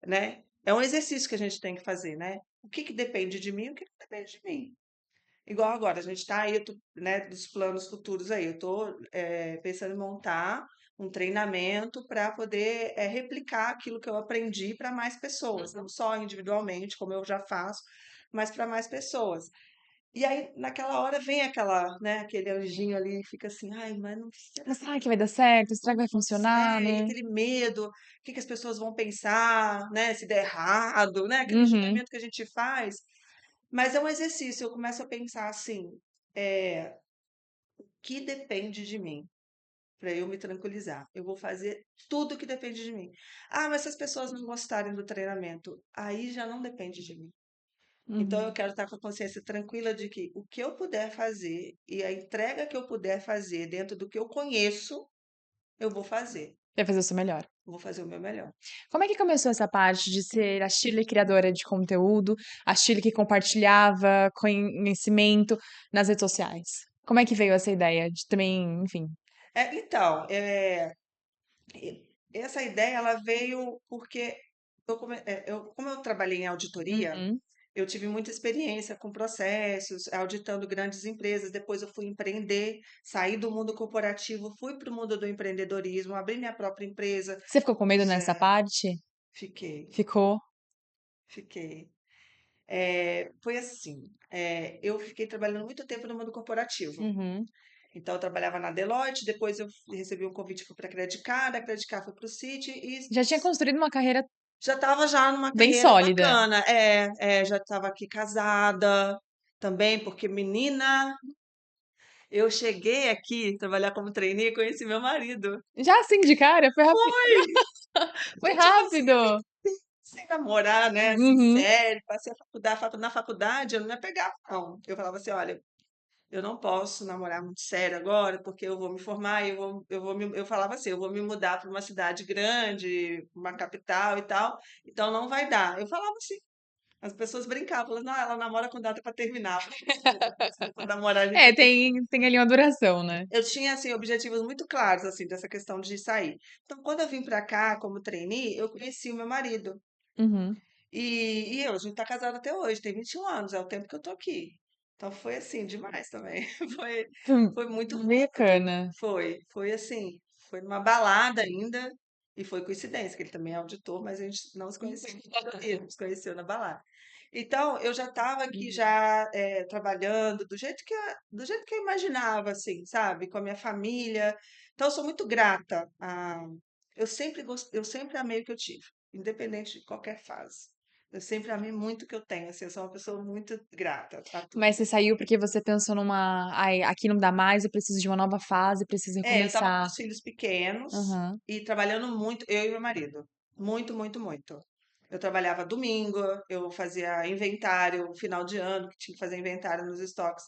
Speaker 2: né? É um exercício que a gente tem que fazer, né? O que que depende de mim, o que que depende de mim. Igual agora, a gente está aí, né, dos planos futuros aí. Eu estou pensando em montar um treinamento para poder replicar aquilo que eu aprendi para mais pessoas, não só individualmente, como eu já faço, mas para mais pessoas. E aí, naquela hora, vem né, aquele anjinho ali e fica assim, ai, mas não será
Speaker 1: Mas será que vai dar certo? Será que vai funcionar,
Speaker 2: e
Speaker 1: né?
Speaker 2: aquele medo, o que que as pessoas vão pensar, né, se der errado, né, aquele
Speaker 1: Uhum.
Speaker 2: julgamento que a gente faz. Mas é um exercício, eu começo a pensar assim, é, que depende de mim, para eu me tranquilizar. Eu vou fazer tudo que depende de mim. Mas se as pessoas não gostarem do treinamento, aí já não depende de mim. Então eu
Speaker 1: Uhum.
Speaker 2: quero estar com a consciência tranquila de que o que eu puder fazer e a entrega que eu puder fazer dentro do que eu conheço, eu vou fazer.
Speaker 1: Vai fazer o seu melhor.
Speaker 2: Vou fazer o meu melhor.
Speaker 1: Como é que começou essa parte de ser a Shirley criadora de conteúdo, a Shirley que compartilhava conhecimento nas redes sociais? Como é que veio essa ideia de também, enfim?
Speaker 2: Então, essa ideia ela veio porque como eu trabalhei em auditoria,
Speaker 1: Uhum.
Speaker 2: eu tive muita experiência com processos, auditando grandes empresas. Depois eu fui empreender, saí do mundo corporativo, fui para o mundo do empreendedorismo, abri minha própria empresa.
Speaker 1: Você ficou com medo nessa
Speaker 2: Já
Speaker 1: parte?
Speaker 2: fiquei,
Speaker 1: Ficou?
Speaker 2: fiquei. Foi assim, eu fiquei trabalhando muito tempo no mundo corporativo.
Speaker 1: Uhum.
Speaker 2: Então, eu trabalhava na Deloitte, depois eu recebi um convite para a Credit Card, a Credit Card foi para o Citi e
Speaker 1: Já tinha construído uma carreira
Speaker 2: já estava já numa
Speaker 1: bem
Speaker 2: carreira
Speaker 1: sólida.
Speaker 2: bacana. Já estava aqui casada também, porque menina, eu cheguei aqui trabalhar como trainee e conheci meu marido.
Speaker 1: Já assim de cara?
Speaker 2: Foi!
Speaker 1: Foi
Speaker 2: Tipo assim,
Speaker 1: rápido.
Speaker 2: sem namorar, né? Assim,
Speaker 1: Uhum.
Speaker 2: sério, passei a faculdade, na faculdade eu não me pegava, não. Eu falava assim, olha, eu não posso namorar muito sério agora, porque eu vou me formar e eu falava assim, eu vou me mudar para uma cidade grande, uma capital e tal, então não vai dar. Eu falava assim, as pessoas brincavam, falando, não, ela namora com data para terminar. Se for namorar, a gente
Speaker 1: É,
Speaker 2: vai ter que...
Speaker 1: tem ali uma duração, né?
Speaker 2: Eu tinha, assim, objetivos muito claros, assim, dessa questão de sair. Então, quando eu vim para cá como trainee, eu conheci o meu marido.
Speaker 1: Uhum.
Speaker 2: A gente tá casado até hoje, tem 21 anos, é o tempo que eu tô aqui. Então foi assim, demais também. Foi, foi muito rápido.
Speaker 1: Bacana.
Speaker 2: Foi assim, foi numa balada ainda, e foi coincidência, que ele também é auditor, mas a gente não se conhecia na auditoria, se conheceu na balada. Então, eu já estava aqui já trabalhando do jeito que eu imaginava, assim, sabe? Com a minha família. Então, eu sou muito grata. Eu sempre amei o que eu tive, independente de qualquer fase. Eu sempre amei muito o que eu tenho, assim, eu sou uma pessoa muito grata a
Speaker 1: Mas
Speaker 2: tudo.
Speaker 1: você saiu porque você pensou numa, ai, aqui não dá mais, eu preciso de uma nova fase, preciso
Speaker 2: Eu estava com
Speaker 1: recomeçar.
Speaker 2: os filhos pequenos
Speaker 1: Aham.
Speaker 2: e trabalhando muito, eu e meu marido. Muito, muito, muito. Eu trabalhava domingo, eu fazia inventário, final de ano, que tinha que fazer inventário nos estoques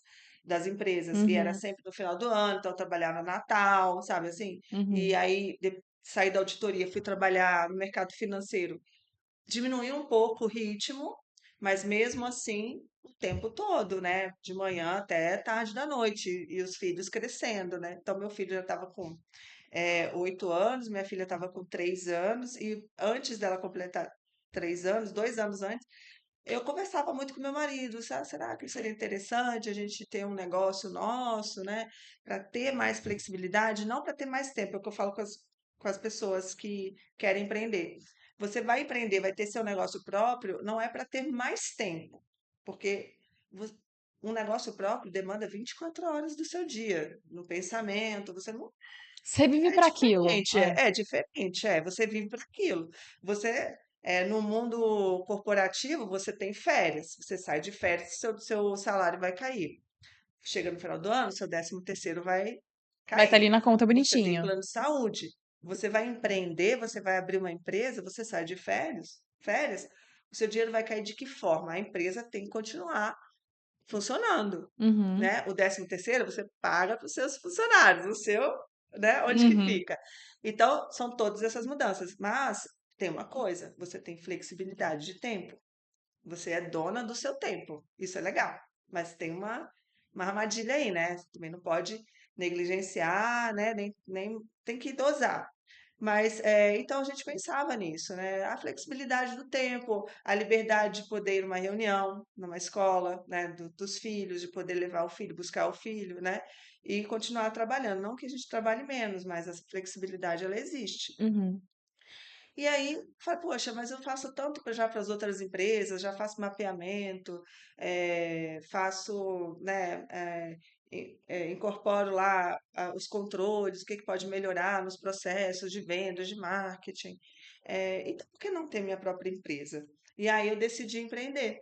Speaker 2: das empresas, e era
Speaker 1: Uhum.
Speaker 2: sempre no final do ano, então eu trabalhava Natal, sabe assim? E
Speaker 1: Uhum.
Speaker 2: aí saí da auditoria, fui trabalhar no mercado financeiro. Diminuiu um pouco o ritmo, mas mesmo assim, o tempo todo, né? De manhã até tarde da noite, e os filhos crescendo, né? Então, meu filho já estava com 8 anos, minha filha estava com 3 anos, e antes dela completar 3 anos, 2 anos antes, eu conversava muito com meu marido, será que seria interessante a gente ter um negócio nosso, né? Para ter mais flexibilidade, não para ter mais tempo, é o que eu falo com as pessoas que querem empreender. Você vai empreender, vai ter seu negócio próprio, não é para ter mais tempo, porque vo- um negócio próprio demanda 24 horas do seu dia, no pensamento, você não
Speaker 1: Você vive
Speaker 2: é
Speaker 1: para aquilo.
Speaker 2: diferente, é diferente, você vive para aquilo. Você, no mundo corporativo, você tem férias, você sai de férias, seu salário vai cair. Chega no final do ano, seu 13º vai
Speaker 1: Vai estar ali
Speaker 2: cair.
Speaker 1: na conta
Speaker 2: Você tem
Speaker 1: bonitinho.
Speaker 2: plano de saúde. Você vai empreender, você vai abrir uma empresa, você sai de férias, o seu dinheiro vai cair de que forma? A empresa tem que continuar funcionando,
Speaker 1: Uhum.
Speaker 2: né? O 13º você paga para os seus funcionários, o seu, né? Onde que
Speaker 1: Uhum.
Speaker 2: fica? Então, são todas essas mudanças. Mas tem uma coisa, você tem flexibilidade de tempo. Você é dona do seu tempo. Isso é legal. Mas tem uma armadilha aí, né? Você também não pode negligenciar, né? Nem tem que dosar. Mas, então a gente pensava nisso, né? A flexibilidade do tempo, a liberdade de poder ir numa reunião, numa escola, né? Dos filhos, de poder levar o filho, buscar o filho, né? E continuar trabalhando. Não que a gente trabalhe menos, mas essa flexibilidade, ela existe.
Speaker 1: Uhum.
Speaker 2: E aí, falei, poxa, mas eu faço tanto já para as outras empresas, já faço mapeamento, faço, né, incorporo lá os controles, o que que pode melhorar nos processos de vendas, de marketing. Então, por que não ter minha própria empresa? E aí eu decidi empreender.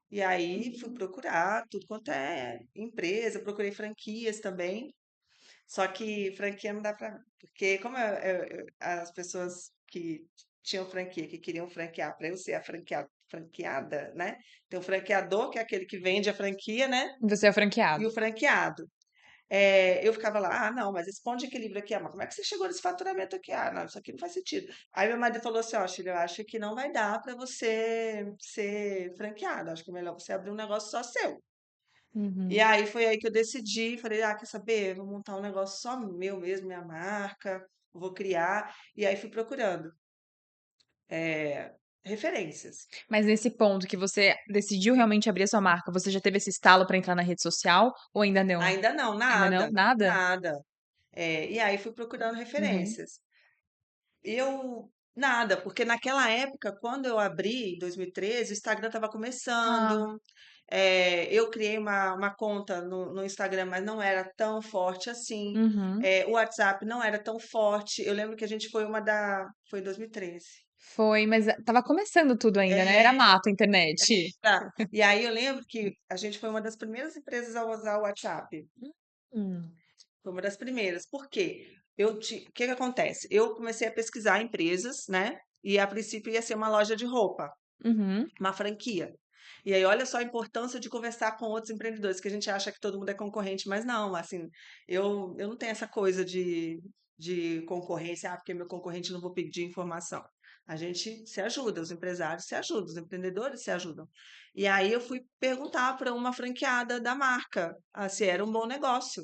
Speaker 2: E aí fui procurar tudo quanto é empresa, procurei franquias também, só que franquia não dá para. Porque, como as pessoas que tinham franquia, que queriam franquear, para eu ser a franqueada, né? Tem o franqueador, que é aquele que vende a franquia, né?
Speaker 1: Você é
Speaker 2: E
Speaker 1: franqueado.
Speaker 2: o franqueado. Eu ficava lá, não, mas esse ponto de equilíbrio aqui, mas como é que você chegou nesse faturamento aqui? Não, isso aqui não faz sentido. Aí meu marido falou assim, ó, Sheila, eu acho que não vai dar para você ser franqueado, acho que é melhor você abrir um negócio só seu. E
Speaker 1: Uhum.
Speaker 2: aí foi aí que eu decidi, falei, quer saber? Vou montar um negócio só meu mesmo, minha marca. vou criar. E aí fui procurando referências.
Speaker 1: Mas nesse ponto que você decidiu realmente abrir a sua marca, você já teve esse estalo pra entrar na rede social ou ainda não?
Speaker 2: Ainda não,
Speaker 1: Ainda não?
Speaker 2: nada,
Speaker 1: Nada?
Speaker 2: nada. E aí fui procurando
Speaker 1: Uhum.
Speaker 2: referências. Eu nada, porque naquela época, quando eu abri, em 2013, o Instagram estava
Speaker 1: Tá.
Speaker 2: começando. Eu criei uma conta no Instagram, mas não era tão forte assim.
Speaker 1: Uhum.
Speaker 2: O WhatsApp não era tão forte. Eu lembro que a gente foi uma da. Foi em 2013.
Speaker 1: Foi, mas estava começando tudo ainda, né, era mato a internet.
Speaker 2: Tá. E aí eu lembro que a gente foi uma das primeiras empresas a usar o WhatsApp.
Speaker 1: Hum.
Speaker 2: Foi uma das primeiras. Por quê? O que que acontece? Eu comecei a pesquisar empresas, né? E a princípio ia ser uma loja de roupa,
Speaker 1: Uhum.
Speaker 2: uma franquia. E aí, olha só a importância de conversar com outros empreendedores, que a gente acha que todo mundo é concorrente, mas não, assim, eu não tenho essa coisa de concorrência, porque meu concorrente não vou pedir informação. A gente se ajuda, os empresários se ajudam, os empreendedores se ajudam. E aí eu fui perguntar para uma franqueada da marca, se era um bom negócio.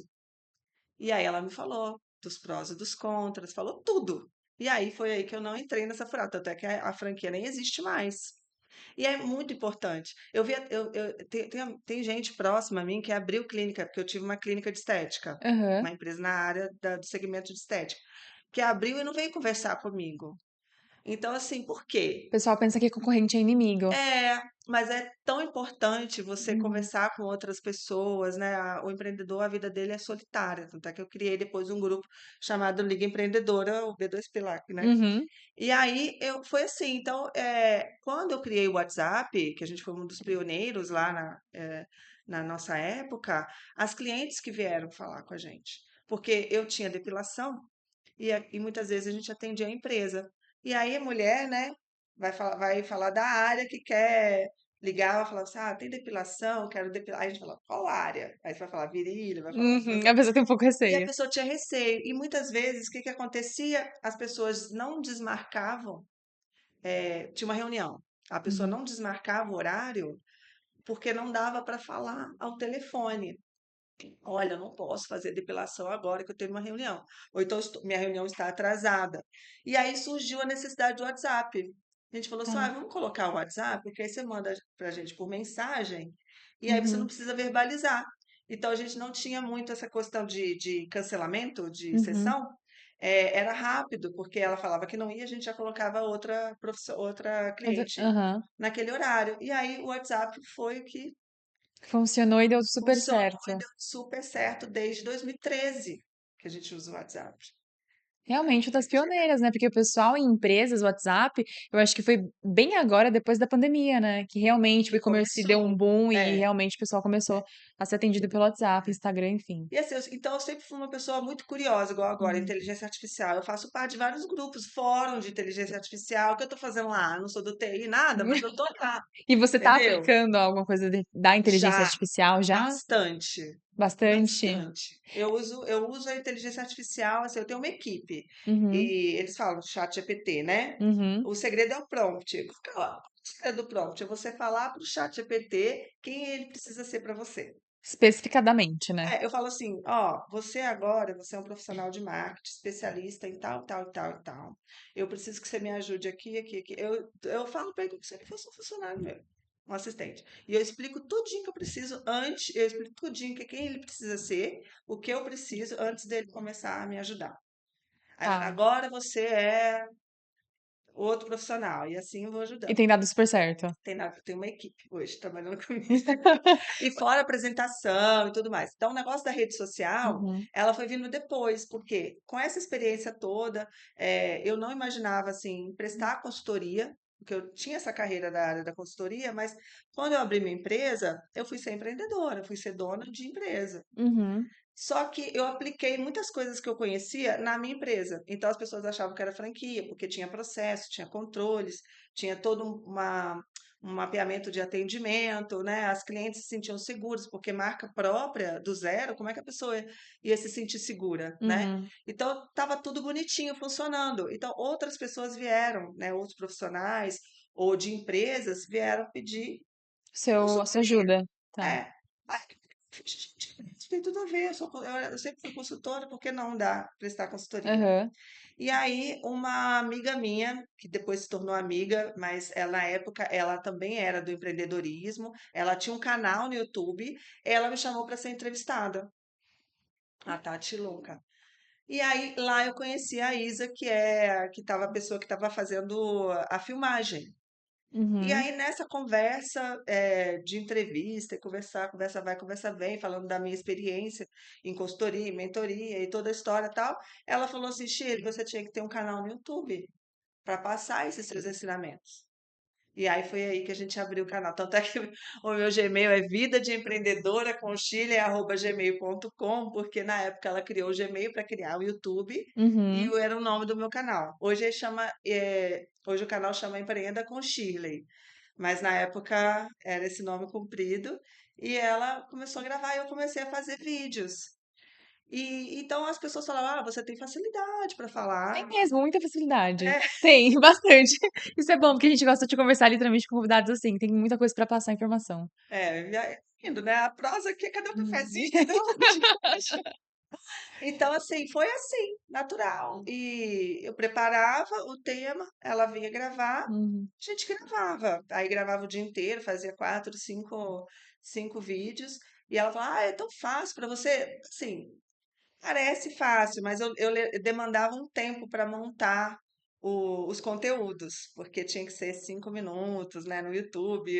Speaker 2: E aí ela me falou dos prós e dos contras, falou tudo. E aí foi aí que eu não entrei nessa furada, tanto é que a franquia nem existe mais. E é muito importante. Eu vi, tem gente próxima a mim que abriu clínica, porque eu tive uma clínica de estética,
Speaker 1: Aham.
Speaker 2: uma empresa na área do segmento de estética, que abriu e não veio conversar comigo. Então, assim, por
Speaker 1: O
Speaker 2: quê?
Speaker 1: pessoal pensa que concorrente é inimigo.
Speaker 2: É, mas é tão importante você
Speaker 1: Uhum.
Speaker 2: conversar com outras pessoas, né? O empreendedor, a vida dele é solitária. Tanto é que eu criei depois um grupo chamado Liga Empreendedora, o B2P lá, né?
Speaker 1: Uhum.
Speaker 2: E aí foi assim. Então, quando eu criei o WhatsApp, que a gente foi um dos pioneiros lá na nossa época, as clientes que vieram falar com a gente. Porque eu tinha depilação e muitas vezes a gente atendia a empresa. E aí a mulher, né, vai falar da área que quer ligar, vai falar assim, tem depilação, quero depilar. Aí a gente fala, qual área? Aí você vai falar virilha, vai falar.
Speaker 1: Uhum. A pessoa tem um pouco
Speaker 2: E a
Speaker 1: receio.
Speaker 2: pessoa tinha receio. E muitas vezes, o que que acontecia? As pessoas não desmarcavam, tinha uma reunião. A pessoa
Speaker 1: Uhum.
Speaker 2: não desmarcava o horário porque não dava para falar ao telefone. Olha, eu não posso fazer depilação agora que eu tenho uma reunião. Ou então minha reunião está atrasada. E aí surgiu a necessidade do WhatsApp. A gente falou assim:
Speaker 1: Tá.
Speaker 2: vamos colocar o WhatsApp, porque aí você manda para a gente por mensagem e aí você não
Speaker 1: Uhum.
Speaker 2: precisa verbalizar. Então a gente não tinha muito essa questão de cancelamento de
Speaker 1: Uhum.
Speaker 2: sessão. Era rápido, porque ela falava que não ia, a gente já colocava outra cliente
Speaker 1: Aham.
Speaker 2: naquele horário. E aí o WhatsApp foi o que
Speaker 1: Funcionou e deu super
Speaker 2: funcionou
Speaker 1: certo.
Speaker 2: e deu super certo desde 2013 que a gente usa o WhatsApp.
Speaker 1: Realmente, das pioneiras, né? Porque o pessoal em empresas, WhatsApp, eu acho que foi bem agora, depois da pandemia, né? Que realmente o
Speaker 2: Que
Speaker 1: e-commerce deu um
Speaker 2: começou.
Speaker 1: boom e
Speaker 2: É.
Speaker 1: realmente o pessoal começou a ser atendido pelo WhatsApp, Instagram, enfim.
Speaker 2: E assim, então eu sempre fui uma pessoa muito curiosa, igual agora,
Speaker 1: Uhum.
Speaker 2: inteligência artificial. Eu faço parte de vários grupos, fórum de inteligência artificial. O que eu tô fazendo lá? Eu não sou do TI, nada, mas eu tô lá,
Speaker 1: E você tá
Speaker 2: entendeu?
Speaker 1: aplicando alguma coisa da inteligência
Speaker 2: Já,
Speaker 1: artificial já?
Speaker 2: bastante.
Speaker 1: Bastante?
Speaker 2: Bastante. Eu uso a inteligência artificial, assim, eu tenho uma equipe.
Speaker 1: Uhum.
Speaker 2: E eles falam chat GPT, né?
Speaker 1: Uhum.
Speaker 2: O segredo é o prompt. Qual que é o segredo do prompt? É você falar para o chat GPT quem ele precisa ser para você.
Speaker 1: Especificadamente, né?
Speaker 2: Eu falo assim, ó, você é um profissional de marketing, especialista em tal, tal, tal e tal. Eu preciso que você me ajude aqui, aqui, aqui. Eu falo para ele como se ele fosse um funcionário meu, um assistente. E eu explico tudinho que eu preciso antes, eu explico tudinho que quem ele precisa ser, o que eu preciso antes dele começar a me ajudar. Aí,
Speaker 1: Tá.
Speaker 2: agora você é outro profissional, e assim eu vou
Speaker 1: E
Speaker 2: ajudando.
Speaker 1: tem dado super certo.
Speaker 2: Tem uma equipe hoje trabalhando comigo. E fora a apresentação e tudo mais. Então, o negócio da rede social,
Speaker 1: Uhum.
Speaker 2: ela foi vindo depois, porque com essa experiência toda, eu não imaginava, assim, prestar consultoria, porque eu tinha essa carreira da área da consultoria, mas quando eu abri minha empresa, eu fui ser empreendedora, eu fui ser dona de empresa.
Speaker 1: Uhum.
Speaker 2: Só que eu apliquei muitas coisas que eu conhecia na minha empresa. Então as pessoas achavam que era franquia, porque tinha processo, tinha controles, tinha todo um mapeamento de atendimento, né? As clientes se sentiam seguras, porque marca própria, do zero, como é que a pessoa ia se sentir segura, né?
Speaker 1: Uhum.
Speaker 2: Então estava tudo bonitinho, funcionando. Então outras pessoas vieram, né? Outros profissionais ou de empresas vieram pedir
Speaker 1: A sua
Speaker 2: consultoria.
Speaker 1: ajuda. Tá.
Speaker 2: É. Ai, isso tem tudo a ver, eu sempre fui consultora, por que não prestar consultoria?
Speaker 1: Aham.
Speaker 2: E aí, uma amiga minha, que depois se tornou amiga, mas ela, na época ela também era do empreendedorismo, ela tinha um canal no YouTube, ela me chamou para ser entrevistada, a Tati Luca. E aí, lá eu conheci a Isa, que estava a pessoa que estava fazendo a filmagem. E
Speaker 1: Uhum.
Speaker 2: aí, nessa conversa de entrevista, conversa vai, conversa vem, falando da minha experiência em consultoria, em mentoria e toda a história e tal, ela falou assim, Shirley, você tinha que ter um canal no YouTube para passar esses seus ensinamentos. E aí foi aí que a gente abriu o canal. Tanto é que o meu Gmail é vida de empreendedora com chile@gmail.com, porque na época ela criou o Gmail para criar o YouTube e
Speaker 1: Uhum.
Speaker 2: era o nome do meu canal. Hoje o canal chama Empreenda com Shirley, mas na época era esse nome comprido e ela começou a gravar e eu comecei a fazer vídeos. E então as pessoas falavam: "Ah, você tem facilidade para
Speaker 1: Tem
Speaker 2: falar".
Speaker 1: mesmo, muita facilidade.
Speaker 2: É,
Speaker 1: Tem, bastante. Isso é bom, porque a gente gosta de conversar literalmente com convidados assim, tem muita coisa pra passar informação.
Speaker 2: vai indo, né? A prosa aqui, cadê o
Speaker 1: Hum.
Speaker 2: cafezinho? Cadê o Então, assim, foi assim, natural. E eu preparava o tema, ela vinha gravar,
Speaker 1: Uhum.
Speaker 2: a gente gravava. Aí gravava o dia inteiro, fazia quatro, cinco vídeos. E ela falava, ah, é tão fácil para você. Assim, parece fácil, mas eu demandava um tempo para montar os conteúdos, porque tinha que ser 5 minutos, né, no YouTube,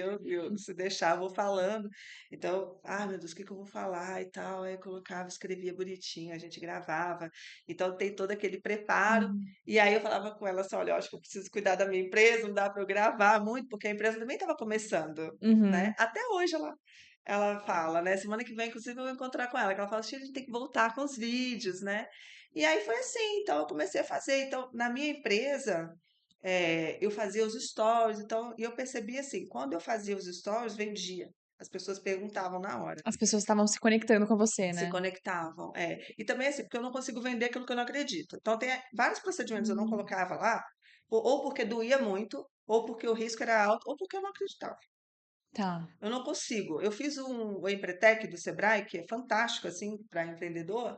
Speaker 2: se deixar, eu vou falando. Então, ah, meu Deus, o que que eu vou falar e tal. Aí eu colocava, escrevia bonitinho, a gente gravava. Então, tem todo aquele preparo.
Speaker 1: Uhum.
Speaker 2: E aí eu falava com ela assim, olha, eu acho que eu preciso cuidar da minha empresa, não dá para eu gravar muito, porque a empresa também estava começando, né?
Speaker 1: Uhum.
Speaker 2: Até hoje ela fala, né? Semana que vem, inclusive, eu vou encontrar com ela, que ela fala, "Tia, a gente tem que voltar com os vídeos, né? E aí foi assim, então eu comecei a fazer. Então, na minha empresa, eu fazia os stories, então, e eu percebi assim, quando eu fazia os stories, vendia. As pessoas perguntavam na hora,
Speaker 1: As pessoas estavam se conectando com você,
Speaker 2: se
Speaker 1: né?
Speaker 2: conectavam. E também assim, porque eu não consigo vender aquilo que eu não acredito. Então, tem vários procedimentos eu não
Speaker 1: Hum.
Speaker 2: colocava lá, ou porque doía muito, ou porque o risco era alto, ou porque eu não acreditava.
Speaker 1: Tá.
Speaker 2: Eu não consigo. Eu fiz o Empretec do Sebrae, que é fantástico, assim, para empreendedor.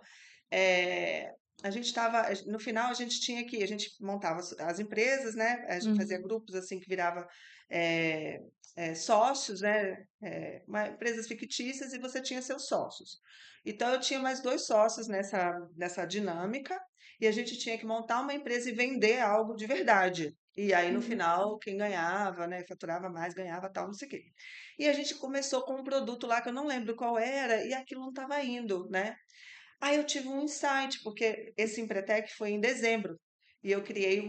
Speaker 2: Eh, a gente estava, no final, a gente montava as empresas, né? A gente fazia
Speaker 1: Uhum.
Speaker 2: grupos, assim, que virava eh, sócios, né? Empresas fictícias e você tinha seus sócios. Então, eu tinha mais dois sócios nessa dinâmica e a gente tinha que montar uma empresa e vender algo de verdade. E aí, no
Speaker 1: Uhum.
Speaker 2: final, quem ganhava, né? Faturava mais, ganhava tal, não sei o quê. E a gente começou com um produto lá que eu não lembro qual era, e aquilo não estava indo, né? Aí eu tive um insight, porque esse Empretec foi em dezembro, e eu criei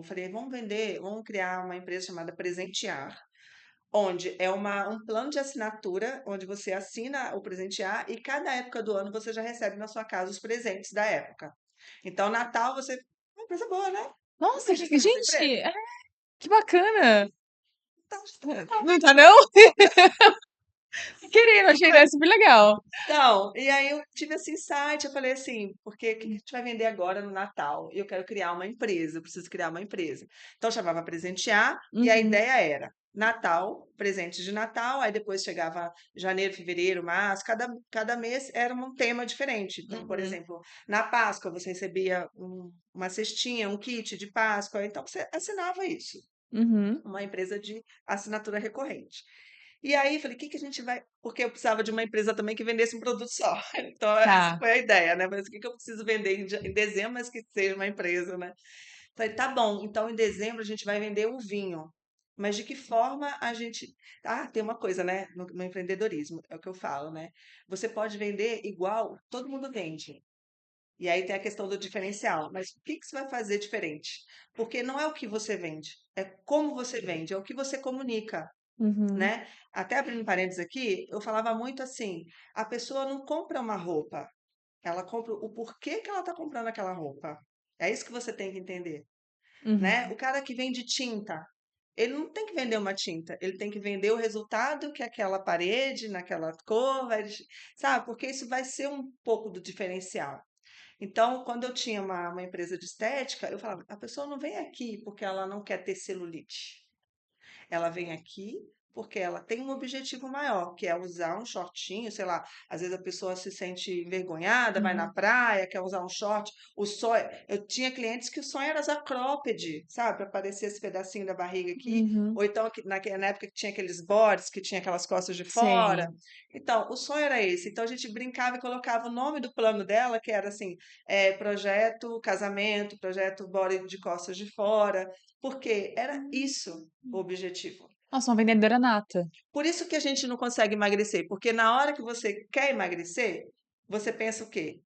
Speaker 2: falei, vamos criar uma empresa chamada Presentear, onde é um plano de assinatura, onde você assina o Presentear, e cada época do ano você já recebe na sua casa os presentes da época. Então, Natal, uma empresa boa, né? Você
Speaker 1: Nossa, que
Speaker 2: registrou na sua
Speaker 1: gente,
Speaker 2: empresa?
Speaker 1: que bacana.
Speaker 2: Então, está legal.
Speaker 1: Não tá não? Querendo, achei a ideia super legal.
Speaker 2: Então, e aí eu tive esse insight, eu falei assim, porque o que que a gente vai vender agora no Natal? E eu quero criar uma empresa, eu preciso criar uma empresa. Então chamava Presentear, e a
Speaker 1: Uhum.
Speaker 2: ideia era Natal, presentes de Natal, aí depois chegava janeiro, fevereiro, março, cada mês era um tema diferente. Então, por
Speaker 1: Uhum.
Speaker 2: exemplo, na Páscoa você recebia uma cestinha, um kit de Páscoa, então você assinava isso,
Speaker 1: Uhum.
Speaker 2: uma empresa de assinatura recorrente. E aí, falei, o que que a gente vai. Porque eu precisava de uma empresa também que vendesse um produto só. Então, essa
Speaker 1: Tá.
Speaker 2: foi a ideia, né? Falei, o que que eu preciso vender em dezembro, mas que seja uma empresa, né? Falei, tá bom, então em dezembro a gente vai vender o vinho. Mas de que forma a gente. Ah, tem uma coisa, né? No empreendedorismo, é o que eu falo, né? Você pode vender igual, todo mundo vende. E aí tem a questão do diferencial. Mas o que que você vai fazer diferente? Porque não é o que você vende, é como você vende, é o que você comunica,
Speaker 1: Uhum.
Speaker 2: né? Até abrindo parênteses aqui, eu falava muito assim: a pessoa não compra uma roupa, ela compra o porquê que ela está comprando aquela roupa. É isso que você tem que entender, né? O
Speaker 1: Uhum.
Speaker 2: cara que vende tinta, ele não tem que vender uma tinta, ele tem que vender o resultado que aquela parede, naquela cor, sabe? Porque isso vai ser um pouco do diferencial. Então, quando eu tinha uma empresa de estética, eu falava: a pessoa não vem aqui porque ela não quer ter celulite. Ela vem aqui Porque ela tem um objetivo maior, que é usar um shortinho, sei lá, às vezes a pessoa se sente envergonhada, vai na
Speaker 1: Uhum.
Speaker 2: praia, quer usar um short. O sonho, eu tinha clientes que o sonho era usar cropped, sabe, para aparecer esse pedacinho da barriga aqui,
Speaker 1: Uhum.
Speaker 2: ou então na época que tinha aqueles bodies que tinha aquelas costas de fora.
Speaker 1: Sei.
Speaker 2: Então, o sonho era esse. Então a gente brincava e colocava o nome do plano dela, que era assim, projeto casamento, projeto body de costas de fora, porque era isso o objetivo.
Speaker 1: Nossa, uma vendedora nata.
Speaker 2: Por isso que a gente não consegue emagrecer, porque na hora que você quer emagrecer, você pensa o quê?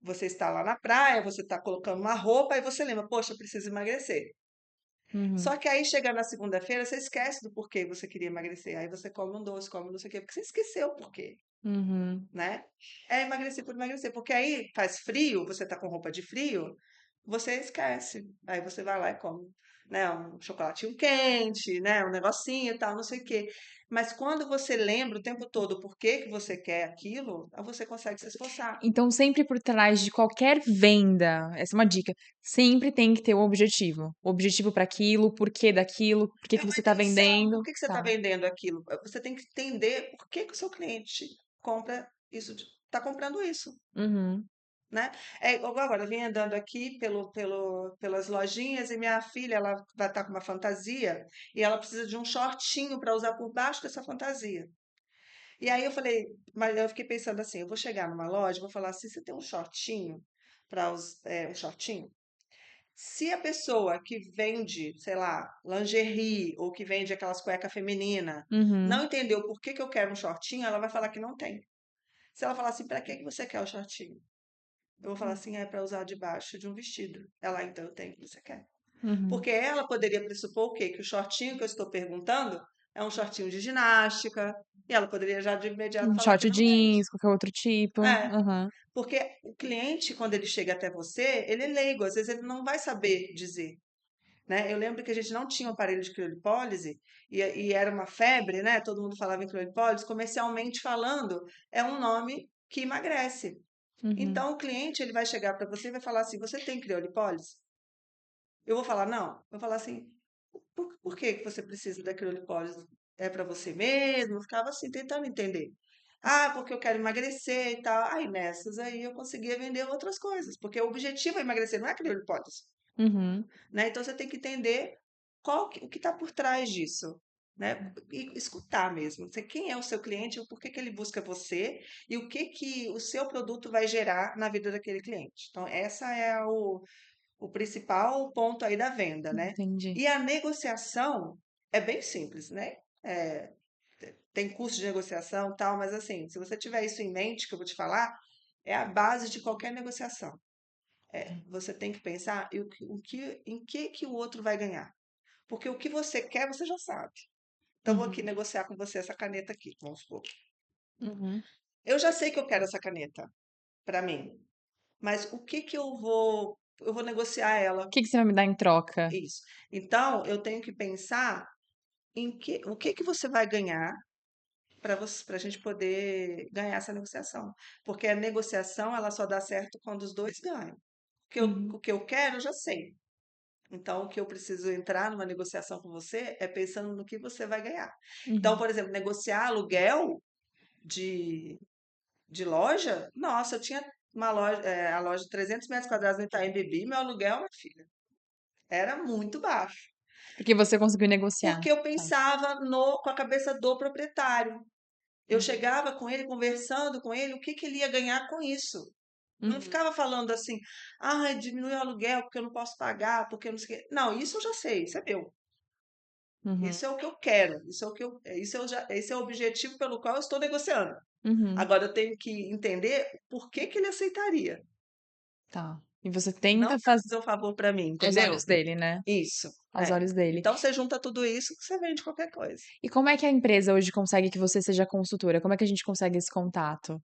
Speaker 2: Você está lá na praia, você está colocando uma roupa e você lembra, poxa, eu preciso emagrecer.
Speaker 1: Uhum.
Speaker 2: Só que aí chega na segunda-feira, você esquece do porquê você queria emagrecer. Aí você come um doce, come não sei o quê, porque você esqueceu o porquê,
Speaker 1: Uhum.
Speaker 2: né? É emagrecer por emagrecer, porque aí faz frio, você está com roupa de frio, você esquece. Aí você vai lá e come, né, um chocolatinho quente, né, um negocinho e tal, não sei o quê. Mas quando você lembra o tempo todo por que que você quer aquilo, aí você consegue se esforçar.
Speaker 1: Então, sempre por trás de qualquer venda, essa é uma dica, sempre tem que ter um objetivo. O objetivo para aquilo, o porquê daquilo, por que
Speaker 2: É
Speaker 1: que
Speaker 2: uma
Speaker 1: você tá
Speaker 2: intenção. Por
Speaker 1: vendendo.
Speaker 2: que que você está
Speaker 1: Tá.
Speaker 2: vendendo aquilo? Você tem que entender por que que o seu cliente compra isso, está comprando isso.
Speaker 1: Uhum.
Speaker 2: Né? É igual agora, eu vim andando aqui pelas lojinhas e minha filha, ela vai estar com uma fantasia e ela precisa de um shortinho para usar por baixo dessa fantasia. E aí eu falei, mas eu fiquei pensando assim, eu vou chegar numa loja, vou falar assim, você tem um shortinho para um shortinho? Se a pessoa que vende, sei lá, lingerie ou que vende aquelas cueca feminina, não
Speaker 1: Uhum.
Speaker 2: entendeu por que que eu quero um shortinho, ela vai falar que não tem. Se ela falar assim, para que que você quer o shortinho? Eu vou falar assim, é para usar debaixo de um vestido. Ela, então eu tenho o que você quer.
Speaker 1: Uhum.
Speaker 2: Porque ela poderia pressupor o quê? Que o shortinho que eu estou perguntando é um shortinho de ginástica. E ela poderia já de imediato
Speaker 1: Um
Speaker 2: falar que
Speaker 1: short
Speaker 2: não vende.
Speaker 1: jeans, qualquer outro tipo.
Speaker 2: É,
Speaker 1: Aham.
Speaker 2: porque o cliente, quando ele chega até você, ele é leigo, às vezes ele não vai saber dizer. Né? Eu lembro que a gente não tinha um aparelho de criolipólise e era uma febre, né? Todo mundo falava em criolipólise. Comercialmente falando, é um nome que emagrece.
Speaker 1: Uhum.
Speaker 2: Então, o cliente ele vai chegar para você e vai falar assim: você tem criolipólise? Eu vou falar, não. Eu vou falar assim: por que que você precisa da criolipólise? É para você mesmo? Eu ficava assim, tentando entender. Ah, porque eu quero emagrecer e tal. Aí nessas aí eu conseguia vender outras coisas, porque o objetivo é emagrecer, não é criolipólise,
Speaker 1: Uhum.
Speaker 2: né? Então você tem que entender o que está por trás disso. Né? E escutar mesmo. Quem é o seu cliente, o porquê que ele busca você e o que que o seu produto vai gerar na vida daquele cliente. Então, essa é o principal ponto aí da venda, né?
Speaker 1: Entendi.
Speaker 2: E a negociação é bem simples, né? É, tem curso de negociação e tal, mas assim, se você tiver isso em mente, que eu vou te falar, é a base de qualquer negociação. Você tem que pensar em que o outro vai ganhar. Porque o que você quer, você já sabe. Então, eu vou aqui
Speaker 1: Uhum.
Speaker 2: negociar com você essa caneta aqui, vamos supor.
Speaker 1: Uhum.
Speaker 2: Eu já sei que eu quero essa caneta para mim, mas o que que eu vou negociar ela.
Speaker 1: O que que você vai me dar em troca?
Speaker 2: Isso. Então, eu tenho que pensar o que que você vai ganhar para a gente poder ganhar essa negociação. Porque a negociação, ela só dá certo quando os dois ganham.
Speaker 1: Uhum.
Speaker 2: O que eu quero, eu já sei. Então, o que eu preciso entrar numa negociação com você é pensando no que você vai ganhar. Então,
Speaker 1: Uhum.
Speaker 2: por exemplo, negociar aluguel de, de loja, nossa, eu tinha uma loja, a loja de 300 metros quadrados no Itaim Bibi, meu aluguel, minha filha, era muito baixo.
Speaker 1: Porque você conseguiu negociar.
Speaker 2: Porque eu
Speaker 1: Tá.
Speaker 2: pensava com a cabeça do proprietário. Eu
Speaker 1: Uhum.
Speaker 2: chegava com ele, conversando com ele, o que que ele ia ganhar com isso. Não
Speaker 1: Uhum.
Speaker 2: ficava falando assim, ah, diminui o aluguel porque eu não posso pagar, porque eu não sei o quê. Não, isso eu já sei, isso é meu.
Speaker 1: Uhum.
Speaker 2: Isso é o que eu quero, isso é o que esse é o objetivo pelo qual eu estou negociando.
Speaker 1: Uhum.
Speaker 2: Agora eu tenho que entender por que que ele aceitaria.
Speaker 1: Tá. E você
Speaker 2: Não
Speaker 1: tenta
Speaker 2: para
Speaker 1: fazer
Speaker 2: fazer um favor para mim,
Speaker 1: aos
Speaker 2: entendeu?
Speaker 1: olhos dele, né?
Speaker 2: Isso,
Speaker 1: Aos
Speaker 2: é.
Speaker 1: olhos dele.
Speaker 2: Então você junta tudo isso que você vende qualquer coisa.
Speaker 1: E como é que a empresa hoje consegue que você seja consultora? Como é que a gente consegue esse contato?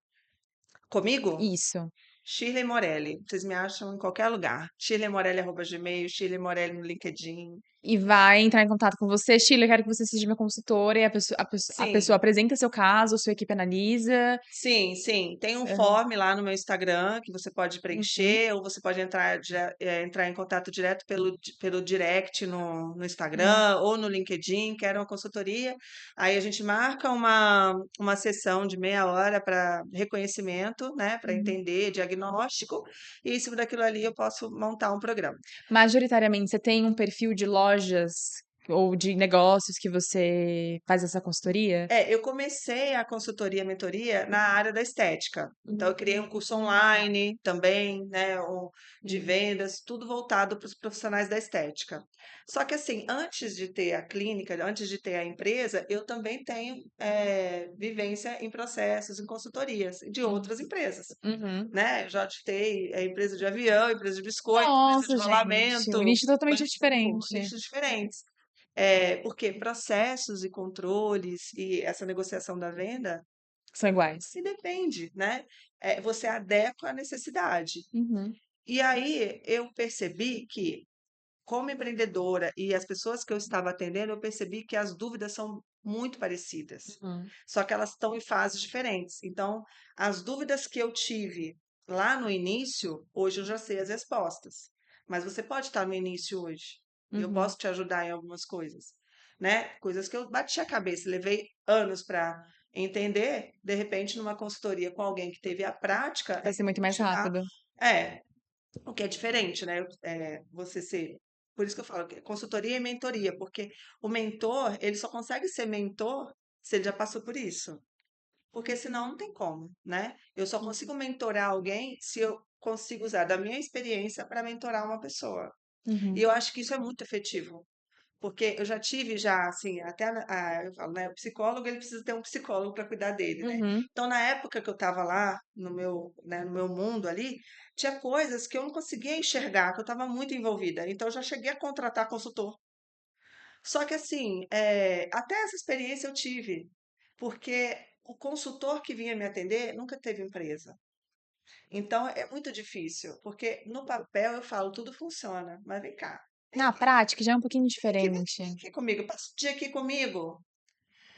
Speaker 2: Comigo,
Speaker 1: Isso.
Speaker 2: Shirley Morelli. Vocês me acham em qualquer lugar. Shirley Morelli, @gmail, Shirley Morelli no LinkedIn.
Speaker 1: E vai entrar em contato com você, Sheila, eu quero que você seja minha consultora, e a pessoa
Speaker 2: Sim.
Speaker 1: apresenta seu caso, sua equipe analisa.
Speaker 2: Sim, sim. Tem um
Speaker 1: Aham.
Speaker 2: form lá no meu Instagram que você pode
Speaker 1: Uhum,
Speaker 2: preencher, ou você pode entrar em contato direto pelo direct no
Speaker 1: uhum,
Speaker 2: Instagram ou no LinkedIn, quero uma consultoria. Aí a gente marca uma sessão de meia hora para reconhecimento, né, para
Speaker 1: uhum.
Speaker 2: entender, diagnóstico, e em cima daquilo ali eu posso montar um programa.
Speaker 1: Majoritariamente, você tem um perfil de lojas ou de negócios que você faz essa consultoria?
Speaker 2: É, eu comecei a consultoria, mentoria na área da estética. Então, eu criei um curso online também, né, de
Speaker 1: Uhum,
Speaker 2: vendas, tudo voltado para os profissionais da estética. Só que, assim, antes de ter a clínica, antes de ter a empresa, eu também tenho vivência em processos, em consultorias de outras empresas,
Speaker 1: uhum.
Speaker 2: né? Eu já tive empresa de avião, empresa de biscoito, empresa
Speaker 1: Nossa,
Speaker 2: de
Speaker 1: gente, um
Speaker 2: rolamento,
Speaker 1: nicho totalmente diferente.
Speaker 2: nichos diferentes. Porque processos e controles e essa negociação da venda
Speaker 1: São iguais.
Speaker 2: se depende, né? Você adequa à necessidade.
Speaker 1: Uhum,
Speaker 2: E aí eu percebi que, como empreendedora e as pessoas que eu estava atendendo, eu percebi que as dúvidas são muito parecidas,
Speaker 1: uhum,
Speaker 2: só que elas estão em fases diferentes. Então, as dúvidas que eu tive lá no início, hoje eu já sei as respostas. Mas você pode estar no início hoje, e eu
Speaker 1: uhum.
Speaker 2: posso te ajudar em algumas coisas, né? Coisas que eu bati a cabeça, levei anos para entender, de repente, numa consultoria com alguém que teve a prática,
Speaker 1: Vai ser muito mais
Speaker 2: te dá.
Speaker 1: rápido.
Speaker 2: É, o que é diferente, né? Você ser. Por isso que eu falo que é consultoria e mentoria, porque o mentor, ele só consegue ser mentor se ele já passou por isso. Porque senão não tem como, né? Eu só consigo mentorar alguém se eu consigo usar da minha experiência para mentorar uma pessoa. E
Speaker 1: Uhum,
Speaker 2: eu acho que isso é muito efetivo. Porque eu já tive já, assim, eu falo, né, o psicólogo, ele precisa ter um psicólogo para cuidar dele, né?
Speaker 1: uhum.
Speaker 2: Então, na época que eu estava lá, no meu mundo ali, tinha coisas que eu não conseguia enxergar, que eu estava muito envolvida. Então, eu já cheguei a contratar consultor. Só que, assim, até essa experiência eu tive, porque o consultor que vinha me atender nunca teve empresa. Então, é muito difícil, porque no papel eu falo, tudo funciona, mas vem cá.
Speaker 1: Na prática já é um pouquinho
Speaker 2: Vem
Speaker 1: diferente.
Speaker 2: aqui comigo, passa o dia aqui comigo,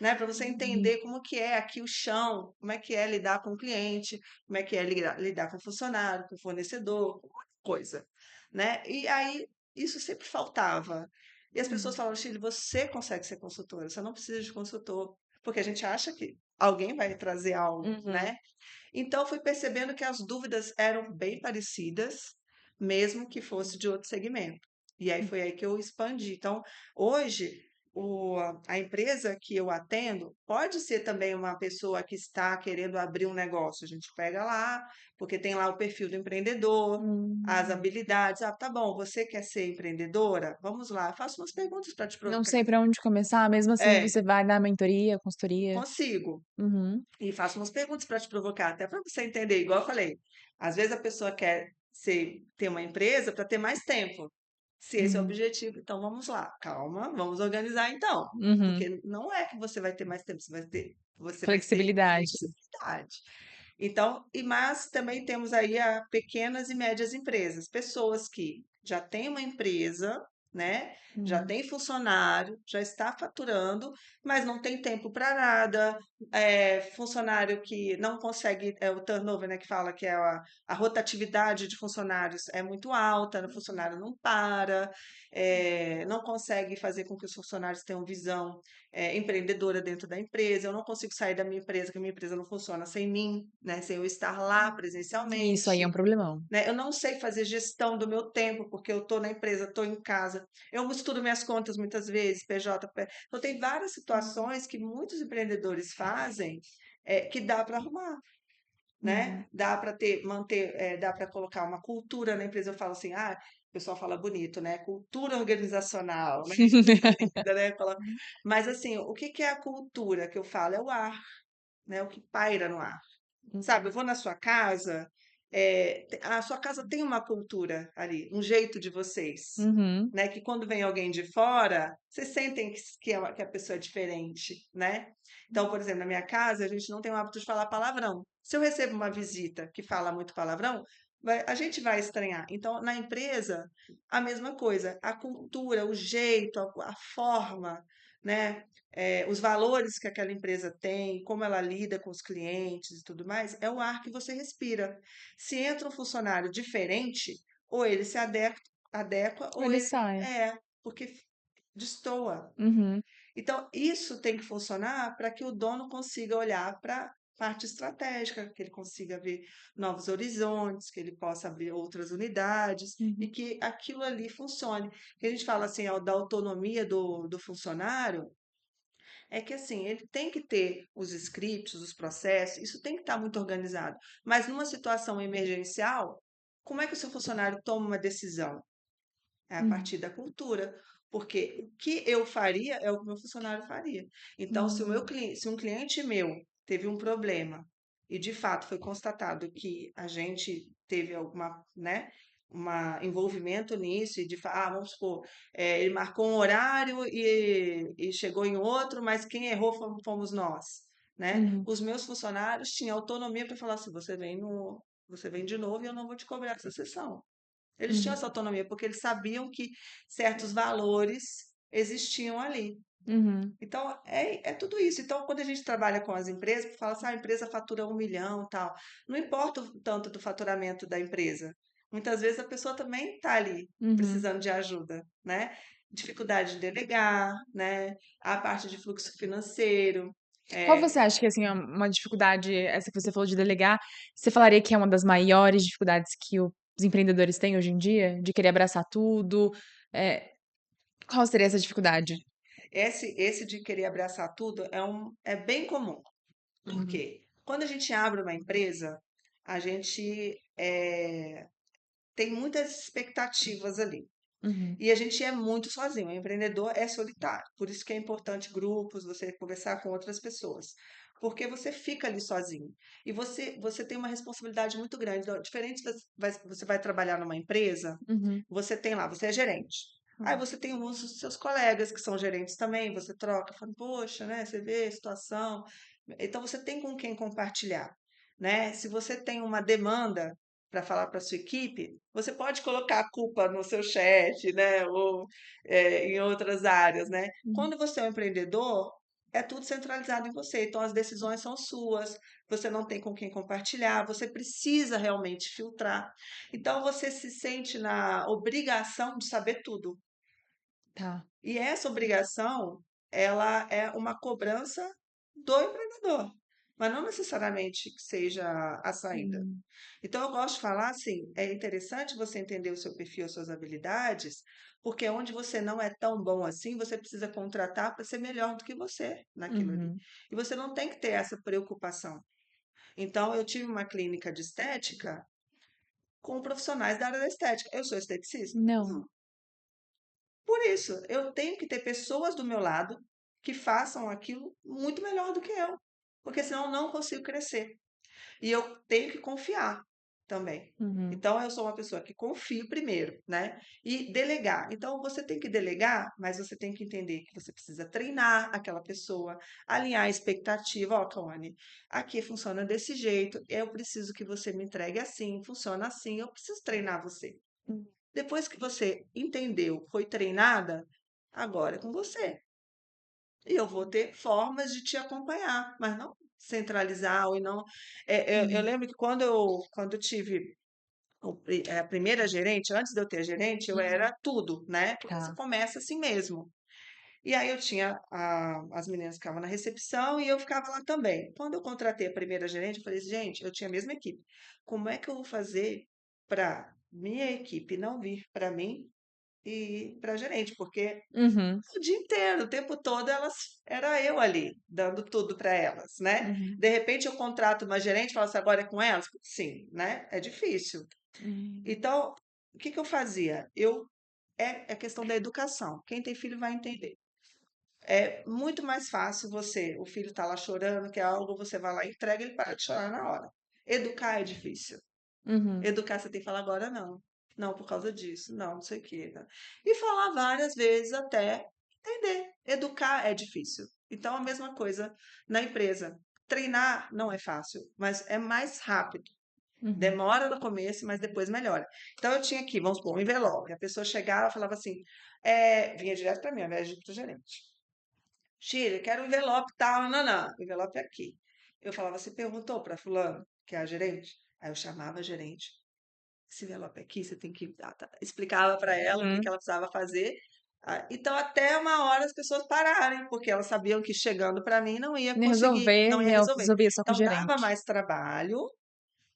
Speaker 2: né? Para você
Speaker 1: Uhum,
Speaker 2: entender como que é aqui o chão, como é que é lidar com o cliente, como é que é lidar com o funcionário, com o fornecedor, com muita coisa, né? E aí isso sempre faltava. E as pessoas
Speaker 1: uhum,
Speaker 2: falam, Chile, você consegue ser consultora, você não precisa de consultor, porque a gente acha que alguém vai trazer algo,
Speaker 1: uhum.
Speaker 2: né? Então fui percebendo que as dúvidas eram bem parecidas, mesmo que fosse de outro segmento. E aí foi aí que eu expandi. Então, hoje, a empresa que eu atendo pode ser também uma pessoa que está querendo abrir um negócio. A gente pega lá, porque tem lá o perfil do empreendedor, as
Speaker 1: Hum.
Speaker 2: habilidades. Ah, tá bom, você quer ser empreendedora? Vamos lá, faço umas perguntas para te
Speaker 1: Não
Speaker 2: provocar.
Speaker 1: sei pra onde começar, mesmo assim
Speaker 2: É,
Speaker 1: você vai dar mentoria, consultoria?
Speaker 2: consigo.
Speaker 1: Uhum,
Speaker 2: E faço umas perguntas para te provocar, até para você entender, igual eu falei. Às vezes a pessoa quer ter uma empresa para ter mais tempo. Se esse é o
Speaker 1: uhum,
Speaker 2: objetivo, então vamos lá, calma, vamos organizar então.
Speaker 1: uhum.
Speaker 2: Porque não é que você vai ter mais tempo, você vai ter
Speaker 1: Flexibilidade.
Speaker 2: flexibilidade. Então, mas também temos aí a pequenas e médias empresas, pessoas que já têm uma empresa, né? Já
Speaker 1: Uhum.
Speaker 2: tem funcionário, já está faturando, mas não tem tempo para nada, funcionário que não consegue, o turnover, né, que fala que é a rotatividade de funcionários é muito alta, o funcionário não para, não consegue fazer com que os funcionários tenham visão, empreendedora dentro da empresa. Eu não consigo sair da minha empresa, que a minha empresa não funciona sem mim, né, sem eu estar lá
Speaker 1: Isso aí é um
Speaker 2: presencialmente.
Speaker 1: problemão.
Speaker 2: Né? Eu não sei fazer gestão do meu tempo, porque eu estou na empresa, estou em casa. Eu misturo minhas contas muitas vezes, PJ. Então, tem várias situações que muitos empreendedores fazem que dá para arrumar, né?
Speaker 1: Uhum.
Speaker 2: Dá para manter, dá para colocar uma cultura na empresa. Eu falo assim, o pessoal fala bonito, né? Cultura organizacional, né? Coisa linda, né? Mas assim, o que que é a cultura que eu falo? É o ar, né? O que paira no ar. Sabe, eu
Speaker 1: Uhum.
Speaker 2: vou na sua casa, a sua casa tem uma cultura ali, um jeito de vocês,
Speaker 1: Uhum.
Speaker 2: né? Que quando vem alguém de fora, vocês sentem que a pessoa é diferente, né? Então, por exemplo, na minha casa, a gente não tem o hábito de falar palavrão. Se eu recebo uma visita que fala muito palavrão, a gente vai estranhar. Então, na empresa, a mesma coisa. A cultura, o jeito, a forma, né? Os valores que aquela empresa tem, como ela lida com os clientes e tudo mais, é o ar que você respira. Se entra um funcionário diferente, ou ele se adequa ou
Speaker 1: Ele
Speaker 2: ele
Speaker 1: sai.
Speaker 2: porque destoa.
Speaker 1: Uhum,
Speaker 2: Então, isso tem que funcionar para que o dono consiga olhar para a parte estratégica, que ele consiga ver novos horizontes, que ele possa abrir outras unidades e
Speaker 1: uhum,
Speaker 2: que aquilo ali funcione. Que a gente fala assim, ó, da autonomia do funcionário, é que assim, ele tem que ter os scripts, os processos, isso tem que estar muito organizado. Mas numa situação emergencial, como é que o seu funcionário toma uma decisão? É a
Speaker 1: uhum,
Speaker 2: partir da cultura, porque o que eu faria é o que o meu funcionário faria. Então,
Speaker 1: hum,
Speaker 2: se um cliente meu teve um problema e de fato foi constatado que a gente teve alguma, né, uma envolvimento nisso e vamos supor, ele marcou um horário e chegou em outro, mas quem errou fomos nós, né?
Speaker 1: uhum,
Speaker 2: Os meus funcionários tinham autonomia para falar assim, você vem de novo e eu não vou te cobrar essa sessão. Eles tinham
Speaker 1: uhum,
Speaker 2: essa autonomia, porque eles sabiam que certos valores existiam ali.
Speaker 1: uhum,
Speaker 2: Então, é tudo isso. Então, quando a gente trabalha com as empresas, fala assim, a empresa fatura 1 milhão, tal. Não importa o tanto do faturamento da empresa. Muitas vezes a pessoa também está ali
Speaker 1: uhum.
Speaker 2: precisando de ajuda, né? Dificuldade de delegar, né? A parte de fluxo financeiro.
Speaker 1: Qual você
Speaker 2: É,
Speaker 1: acha que, assim, é uma dificuldade, essa que você falou de delegar, você falaria que é uma das maiores dificuldades que os empreendedores têm hoje em dia? De querer abraçar tudo? Eh, qual seria essa dificuldade?
Speaker 2: esse de querer abraçar tudo é bem comum. Por
Speaker 1: Uhum,
Speaker 2: quê? Quando a gente abre uma empresa, a gente tem muitas expectativas ali.
Speaker 1: uhum,
Speaker 2: E a gente é muito sozinho. O empreendedor é solitário. Por isso que é importante grupos, você conversar com outras pessoas. Porque você fica ali sozinho. E você tem uma responsabilidade muito grande. Então, diferente você vai trabalhar numa empresa,
Speaker 1: uhum,
Speaker 2: você tem lá, você é gerente. Aí
Speaker 1: hum,
Speaker 2: você tem uns dos seus colegas que são gerentes também, você troca, fala, poxa, né? Você vê a situação. Então você tem com quem compartilhar, né? Se você tem uma demanda para falar para sua equipe, você pode colocar a culpa no seu chat, né? Ou em outras áreas, né?
Speaker 1: uhum,
Speaker 2: Quando você é um empreendedor, é tudo centralizado em você. Então as decisões são suas. Você não tem com quem compartilhar. Você precisa realmente filtrar. Então você se sente na obrigação de saber tudo.
Speaker 1: tá.
Speaker 2: E essa obrigação, ela é uma cobrança do empreendedor, mas não necessariamente que seja a saída.
Speaker 1: Hum,
Speaker 2: Então, eu gosto de falar assim, é interessante você entender o seu perfil, as suas habilidades, porque onde você não é tão bom assim, você precisa contratar para ser melhor do que você naquilo ali.
Speaker 1: uhum.
Speaker 2: E você não tem que ter essa preocupação. Então, eu tive uma clínica de estética com profissionais da área da estética. Eu sou esteticista?
Speaker 1: Não.
Speaker 2: Não. Por isso, eu tenho que ter pessoas do meu lado que façam aquilo muito melhor do que eu, porque senão eu não consigo crescer. E eu tenho que confiar também.
Speaker 1: Uhum,
Speaker 2: Então, eu sou uma pessoa que confio primeiro, né? E delegar. Então, você tem que delegar, mas você tem que entender que você precisa treinar aquela pessoa, alinhar a expectativa. Ó, Kawane, aqui funciona desse jeito, eu preciso que você me entregue assim, funciona assim, eu preciso treinar você.
Speaker 1: hum,
Speaker 2: Depois que você entendeu, foi treinada, agora é com você. E eu vou ter formas de te acompanhar, mas não centralizar ou não. Eu
Speaker 1: uhum,
Speaker 2: lembro que quando eu tive a primeira gerente, antes de eu ter gerente, eu
Speaker 1: uhum,
Speaker 2: era tudo, né? Porque você
Speaker 1: tá.
Speaker 2: começa assim mesmo. E aí eu tinha as meninas que ficavam na recepção e eu ficava lá também. Quando eu contratei a primeira gerente, eu falei, gente, eu tinha a mesma equipe. Como é que eu vou fazer para minha equipe não vir para mim e para gerente? Porque
Speaker 1: Uhum,
Speaker 2: o dia inteiro, o tempo todo, era eu ali, dando tudo para elas, né?
Speaker 1: uhum,
Speaker 2: De repente eu contrato uma gerente e falo assim, agora é com elas? Sim, né? É difícil.
Speaker 1: hum,
Speaker 2: Então, o que que eu fazia? É questão da educação. Quem tem filho vai entender. É muito mais fácil o filho tá lá chorando, quer algo, você vai lá e entrega, ele para de chorar na hora. Educar é difícil.
Speaker 1: uhum,
Speaker 2: Educar você tem que falar agora não. Não por causa disso, não sei o quê, né? E falar várias vezes até entender. Educar é difícil. Então, a mesma coisa na empresa. Treinar não é fácil, mas é mais rápido.
Speaker 1: Uhum.
Speaker 2: Demora no começo, mas depois melhora. Então, eu tinha aqui, vamos supor, um envelope. A pessoa chegava e falava assim, vinha direto para mim, ao invés de ir para o gerente. Chile, quero um envelope tal, não, o envelope é aqui. Eu falava, você perguntou para fulano, que é a gerente? Aí eu chamava a gerente, esse envelope aqui, você tem que... Explicava para ela o que
Speaker 1: Uhum.
Speaker 2: que ela precisava fazer. Então, até uma hora as pessoas pararem, porque elas sabiam que chegando para mim não ia
Speaker 1: Nem
Speaker 2: conseguir,
Speaker 1: resolver,
Speaker 2: não ia
Speaker 1: ela
Speaker 2: resolver.
Speaker 1: resolvia só com o
Speaker 2: Então, dava
Speaker 1: gerente.
Speaker 2: mais trabalho,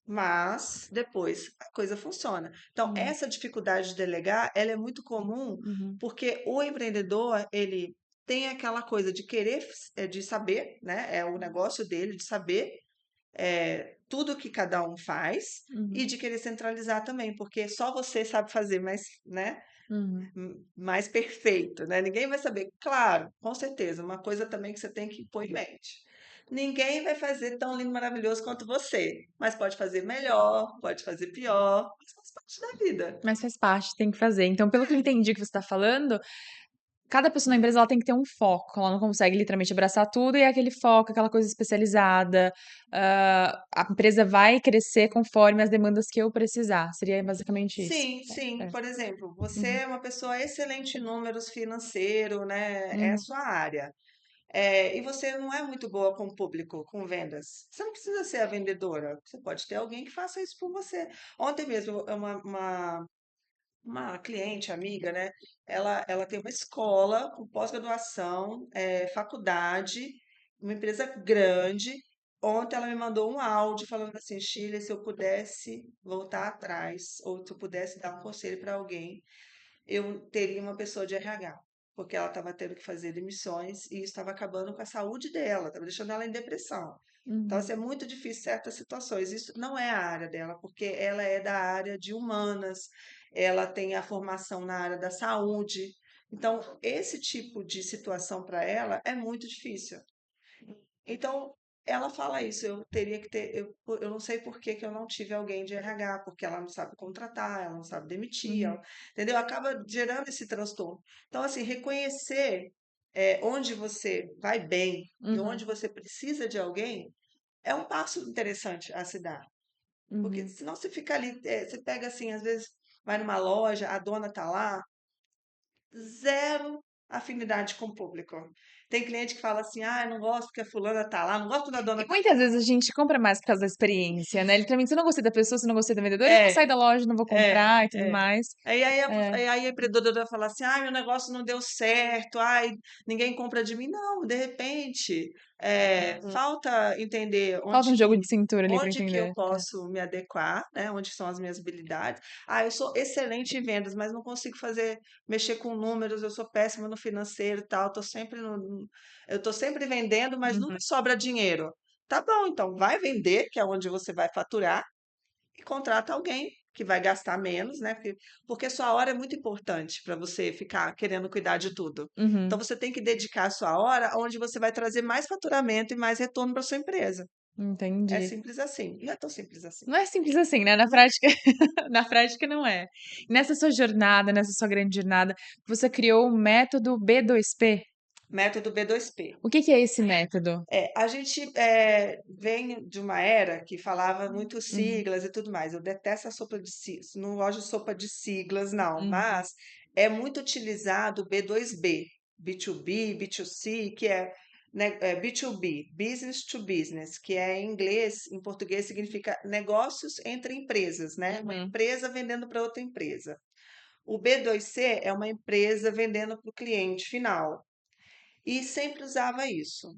Speaker 2: mas depois a coisa funciona. Então,
Speaker 1: Hum.
Speaker 2: essa dificuldade de delegar, ela é muito comum,
Speaker 1: Uhum.
Speaker 2: porque o empreendedor, ele tem aquela coisa de querer, de saber, né? É o negócio dele de saber tudo que cada um faz e
Speaker 1: Uhum.
Speaker 2: de querer centralizar também, porque só você sabe fazer mais, né?
Speaker 1: Uhum.
Speaker 2: Mais perfeito, né? Ninguém vai saber. Claro, com certeza, uma coisa também que você tem que pôr em mente. Ninguém vai fazer tão lindo, maravilhoso quanto você, mas pode fazer melhor, pode fazer pior, mas faz parte da vida.
Speaker 1: Mas faz parte, tem que fazer. Então, pelo que eu entendi que você está falando, cada pessoa na empresa ela tem que ter um foco. Ela não consegue literalmente abraçar tudo e é aquele foco, aquela coisa especializada. A empresa vai crescer conforme as demandas que eu precisar. Seria basicamente isso.
Speaker 2: Sim, sim.
Speaker 1: É.
Speaker 2: Por exemplo, você
Speaker 1: Uhum.
Speaker 2: é uma pessoa excelente em números financeiro, né? É a
Speaker 1: Uhum.
Speaker 2: sua área. E você não é muito boa com o público, com vendas. Você não precisa ser a vendedora. Você pode ter alguém que faça isso por você. Ontem mesmo, uma cliente, amiga, né? Ela tem uma escola com pós-graduação, faculdade, uma empresa grande. Ontem ela me mandou um áudio falando assim, Sheila, se eu pudesse voltar atrás, ou se eu pudesse dar um conselho para alguém, eu teria uma pessoa de RH, porque ela estava tendo que fazer demissões e isso estava acabando com a saúde dela, estava deixando ela em depressão. Então,
Speaker 1: Uhum.
Speaker 2: assim, é muito difícil certas situações. Isso não é a área dela, porque ela é da área de humanas, ela tem a formação na área da saúde. Então, esse tipo de situação para ela é muito difícil. Então, ela fala isso, eu teria que ter, eu não sei por que que eu não tive alguém de RH, porque ela não sabe contratar, ela não sabe demitir,
Speaker 1: Uhum.
Speaker 2: entendeu? Acaba gerando esse transtorno. Então, assim, reconhecer onde você vai bem e
Speaker 1: Uhum.
Speaker 2: onde você precisa de alguém é um passo interessante a se dar. Porque
Speaker 1: Uhum.
Speaker 2: senão você fica ali, você pega assim, às vezes vai numa loja, a dona tá lá, zero afinidade com o público. Tem cliente que fala assim, ah, eu não gosto porque a fulana tá lá, não gosto da
Speaker 1: E
Speaker 2: dona tá lá.
Speaker 1: muitas vezes a gente compra mais por causa da experiência, né? Literalmente, se eu não gostei da pessoa, se eu não gostei do vendedor, eu vou
Speaker 2: É,
Speaker 1: sair da loja, não vou
Speaker 2: é,
Speaker 1: comprar e tudo
Speaker 2: é.
Speaker 1: mais. É.
Speaker 2: Aí a empreendedora fala assim, ai, meu negócio não deu certo, ai, ninguém compra de mim. Não, de repente,
Speaker 1: Uhum.
Speaker 2: falta entender
Speaker 1: Falta um jogo de cintura ali pra
Speaker 2: onde que eu
Speaker 1: entender. É.
Speaker 2: posso me adequar, né? Onde são as minhas habilidades. Ah, eu sou excelente em vendas, mas não consigo mexer com números, eu sou péssima no financeiro e tal, eu tô sempre vendendo, mas nunca
Speaker 1: Uhum.
Speaker 2: sobra dinheiro. Tá bom, então vai vender, que é onde você vai faturar, e contrata alguém que vai gastar menos, né? Porque sua hora é muito importante para você ficar querendo cuidar de tudo. Então
Speaker 1: Uhum.
Speaker 2: você tem que dedicar a sua hora onde você vai trazer mais faturamento e mais retorno para sua empresa. É
Speaker 1: Entendi.
Speaker 2: simples assim. Não é tão simples assim.
Speaker 1: Não é simples assim, né? Na prática, na prática não é. Nessa sua jornada, nessa sua grande jornada, você criou o método B2P.
Speaker 2: Método B2P.
Speaker 1: O que que é esse método?
Speaker 2: A gente vem de uma era que falava muito
Speaker 1: Uhum.
Speaker 2: siglas e tudo mais. Eu detesto a sopa de siglas, não gosto de sopa de siglas, não,
Speaker 1: Uhum.
Speaker 2: mas é muito utilizado o B2B, B2B, B2C, que é, né, B2B, Business to Business, que é em inglês, em português significa negócios entre empresas, né? Uma
Speaker 1: Uhum.
Speaker 2: empresa vendendo para outra empresa. O B2C é uma empresa vendendo para o cliente final. E sempre usava isso.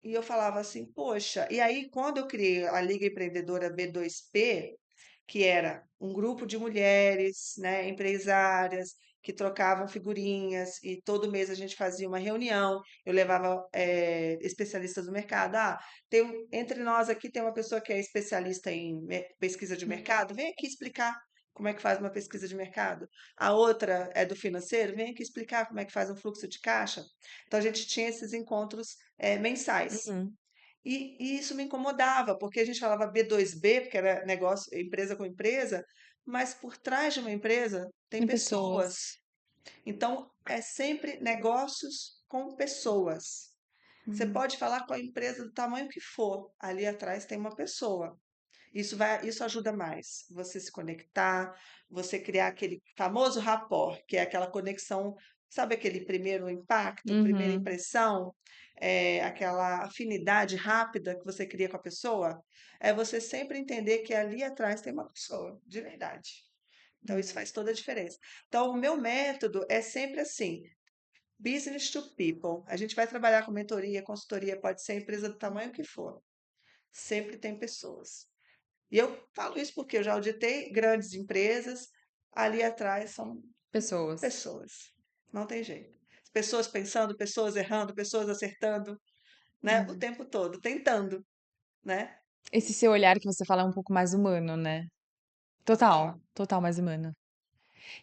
Speaker 2: E eu falava assim, poxa. E aí, quando eu criei a Liga Empreendedora B2P, que era um grupo de mulheres, né, empresárias, que trocavam figurinhas, e todo mês a gente fazia uma reunião, eu levava especialistas do mercado. Ah, entre nós aqui tem uma pessoa que é especialista em pesquisa de mercado, vem aqui explicar como é que faz uma pesquisa de mercado. A outra é do financeiro, vem aqui explicar como é que faz um fluxo de caixa. Então, a gente tinha esses encontros mensais.
Speaker 1: Uhum.
Speaker 2: E isso me incomodava, porque a gente falava B2B, porque era negócio, empresa com empresa, mas por trás de uma empresa tem
Speaker 1: Tem pessoas.
Speaker 2: pessoas. Então, é sempre negócios com pessoas. Você
Speaker 1: Uhum.
Speaker 2: pode falar com a empresa do tamanho que for, ali atrás tem uma pessoa. Isso ajuda mais você se conectar, você criar aquele famoso rapport, que é aquela conexão, sabe aquele primeiro impacto, primeira
Speaker 1: Uhum.
Speaker 2: impressão, aquela afinidade rápida que você cria com a pessoa? É você sempre entender que ali atrás tem uma pessoa, de verdade. Então, isso faz toda a diferença. Então, o meu método é sempre assim: business to people. A gente vai trabalhar com mentoria, consultoria, pode ser empresa do tamanho que for. Sempre tem pessoas. E eu falo isso porque eu já auditei grandes empresas, ali atrás são
Speaker 1: Pessoas.
Speaker 2: pessoas. Não tem jeito. Pessoas pensando, pessoas errando, pessoas acertando, né? O
Speaker 1: Uhum.
Speaker 2: tempo todo, tentando, né?
Speaker 1: Esse seu olhar que você fala é um pouco mais humano, né? Total,
Speaker 2: Total.
Speaker 1: total mais humano.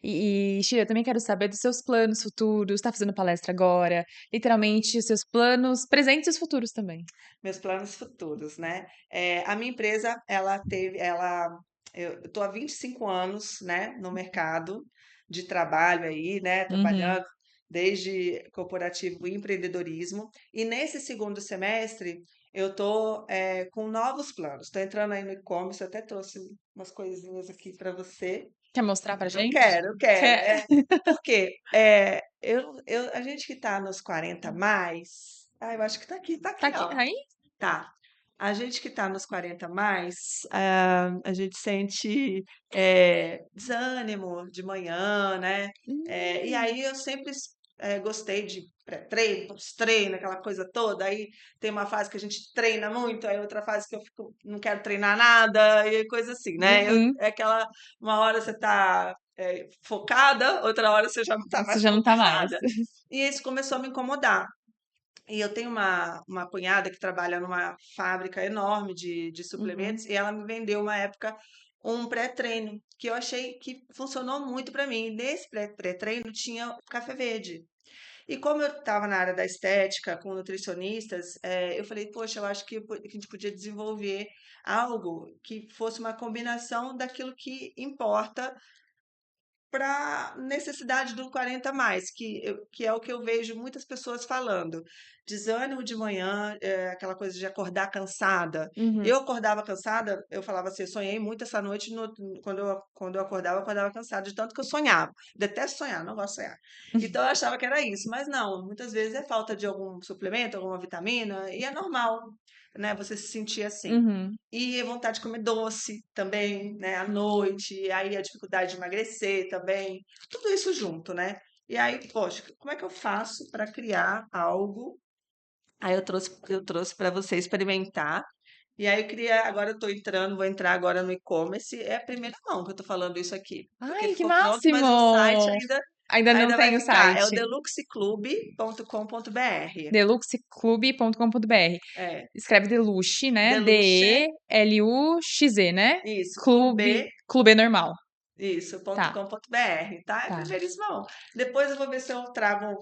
Speaker 1: Sheila, eu também quero saber dos seus planos futuros. Tá fazendo palestra agora? Literalmente, os seus planos presentes e os futuros também.
Speaker 2: Meus planos futuros, né? A minha empresa, eu estou há 25 anos, né, no mercado de trabalho aí, né,
Speaker 1: Uhum,
Speaker 2: trabalhando desde corporativo e empreendedorismo. E nesse segundo semestre, eu estou com novos planos. Estou entrando aí no e-commerce, eu até trouxe umas coisinhas aqui para você.
Speaker 1: quer mostrar pra
Speaker 2: Eu
Speaker 1: gente?
Speaker 2: quero, eu quero.
Speaker 1: Quer?
Speaker 2: Porque a gente que está nos 40 mais, eu acho que tá
Speaker 1: Tá
Speaker 2: aqui,
Speaker 1: aqui,
Speaker 2: ó.
Speaker 1: aí?
Speaker 2: Tá. A gente que está nos 40 mais, a gente sente desânimo de manhã, né? E
Speaker 1: Hum,
Speaker 2: aí eu sempre gostei de pré-treino, pós-treino, aquela coisa toda. Aí tem uma fase que a gente treina muito, aí outra fase que eu fico, não quero treinar nada, e coisa assim, né?
Speaker 1: uhum.
Speaker 2: É aquela, uma hora você está focada, outra hora você já não está
Speaker 1: Você
Speaker 2: mais
Speaker 1: já não tá mais.
Speaker 2: focada. E isso começou a me incomodar. E eu tenho uma cunhada que trabalha numa fábrica enorme de
Speaker 1: Uhum.
Speaker 2: suplementos e ela me vendeu uma época um pré-treino que eu achei que funcionou muito para mim. Nesse pré-treino tinha café verde. E como eu estava na área da estética com nutricionistas, eu falei, poxa, eu acho que a gente podia desenvolver algo que fosse uma combinação daquilo que importa para necessidade do 40 mais, que é o que eu vejo muitas pessoas falando. Desânimo de manhã, aquela coisa de acordar cansada.
Speaker 1: Uhum.
Speaker 2: Eu acordava cansada, eu falava assim, eu sonhei muito essa noite, quando eu acordava cansada, de tanto que eu sonhava. Detesto sonhar, não gosto de sonhar. Então eu achava que era isso, mas não, muitas vezes é falta de algum suplemento, alguma vitamina, e é normal, né, você se sentir assim.
Speaker 1: Uhum.
Speaker 2: E vontade de comer doce também, né, à noite, e aí a dificuldade de emagrecer também, tudo isso junto, né? E aí, poxa, como é que eu faço para criar algo? Aí eu trouxe para você experimentar. E aí eu queria, agora eu estou entrando, vou entrar agora no e-commerce. É a primeira mão que eu estou falando isso aqui, porque
Speaker 1: Ai, que
Speaker 2: ficou pronto, mas o site
Speaker 1: máximo! Ainda não
Speaker 2: ainda vai
Speaker 1: tem o
Speaker 2: ficar. É o
Speaker 1: site.
Speaker 2: deluxeclube.com.br.
Speaker 1: Deluxeclube.com.br.
Speaker 2: É,
Speaker 1: Escreve Deluxe, né?
Speaker 2: Deluxe,
Speaker 1: Deluxe, né?
Speaker 2: isso,
Speaker 1: Clube, clube normal.
Speaker 2: isso,
Speaker 1: Tá,
Speaker 2: .com.br, tá? É
Speaker 1: tá.
Speaker 2: primeiríssimo. Depois eu vou ver se eu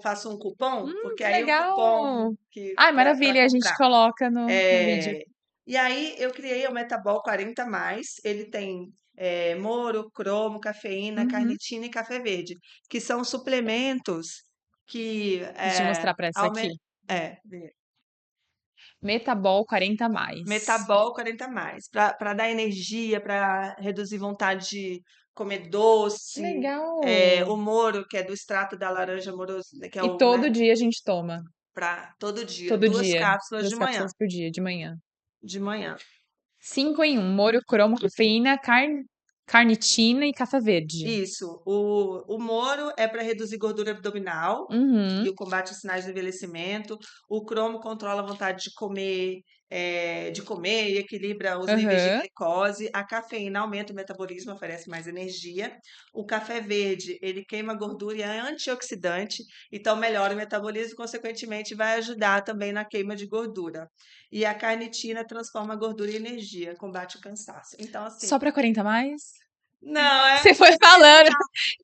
Speaker 2: faço um cupom, porque
Speaker 1: Que
Speaker 2: aí o cupom
Speaker 1: legal!
Speaker 2: que
Speaker 1: Ai,
Speaker 2: para
Speaker 1: maravilha, a gente
Speaker 2: comprar.
Speaker 1: coloca no vídeo.
Speaker 2: E aí eu criei o Metabol 40 mais. Ele tem moro, cromo, cafeína,
Speaker 1: Uhum.
Speaker 2: carnitina e café verde, que são suplementos que
Speaker 1: Deixa eu mostrar pra essa
Speaker 2: aumentam.
Speaker 1: aqui. Metabol 40 mais.
Speaker 2: Metabol 40 mais, para dar energia, para reduzir vontade de comer doce.
Speaker 1: Que legal!
Speaker 2: O moro, que é do extrato da laranja moroso, né, que é
Speaker 1: E
Speaker 2: o, né,
Speaker 1: todo dia a gente toma.
Speaker 2: para todo dia,
Speaker 1: Todo
Speaker 2: duas
Speaker 1: dia.
Speaker 2: cápsulas de
Speaker 1: 2
Speaker 2: manhã.
Speaker 1: cápsulas por dia, de manhã.
Speaker 2: De manhã.
Speaker 1: 5 em 1. Molho, cromo, cafeína, carnitina e café verde.
Speaker 2: Isso. O moro é para reduzir gordura abdominal e
Speaker 1: Uhum.
Speaker 2: o combate aos sinais do envelhecimento. O cromo controla a vontade de comer e equilibra os níveis de
Speaker 1: Aham.
Speaker 2: glicose. A cafeína aumenta o metabolismo, oferece mais energia. O café verde, ele queima gordura e é antioxidante, então melhora o metabolismo, consequentemente vai ajudar também na queima de gordura. E a carnitina transforma a gordura em energia, combate o cansaço. Então, assim,
Speaker 1: Só pra 40 mais?
Speaker 2: não,
Speaker 1: Você foi falando.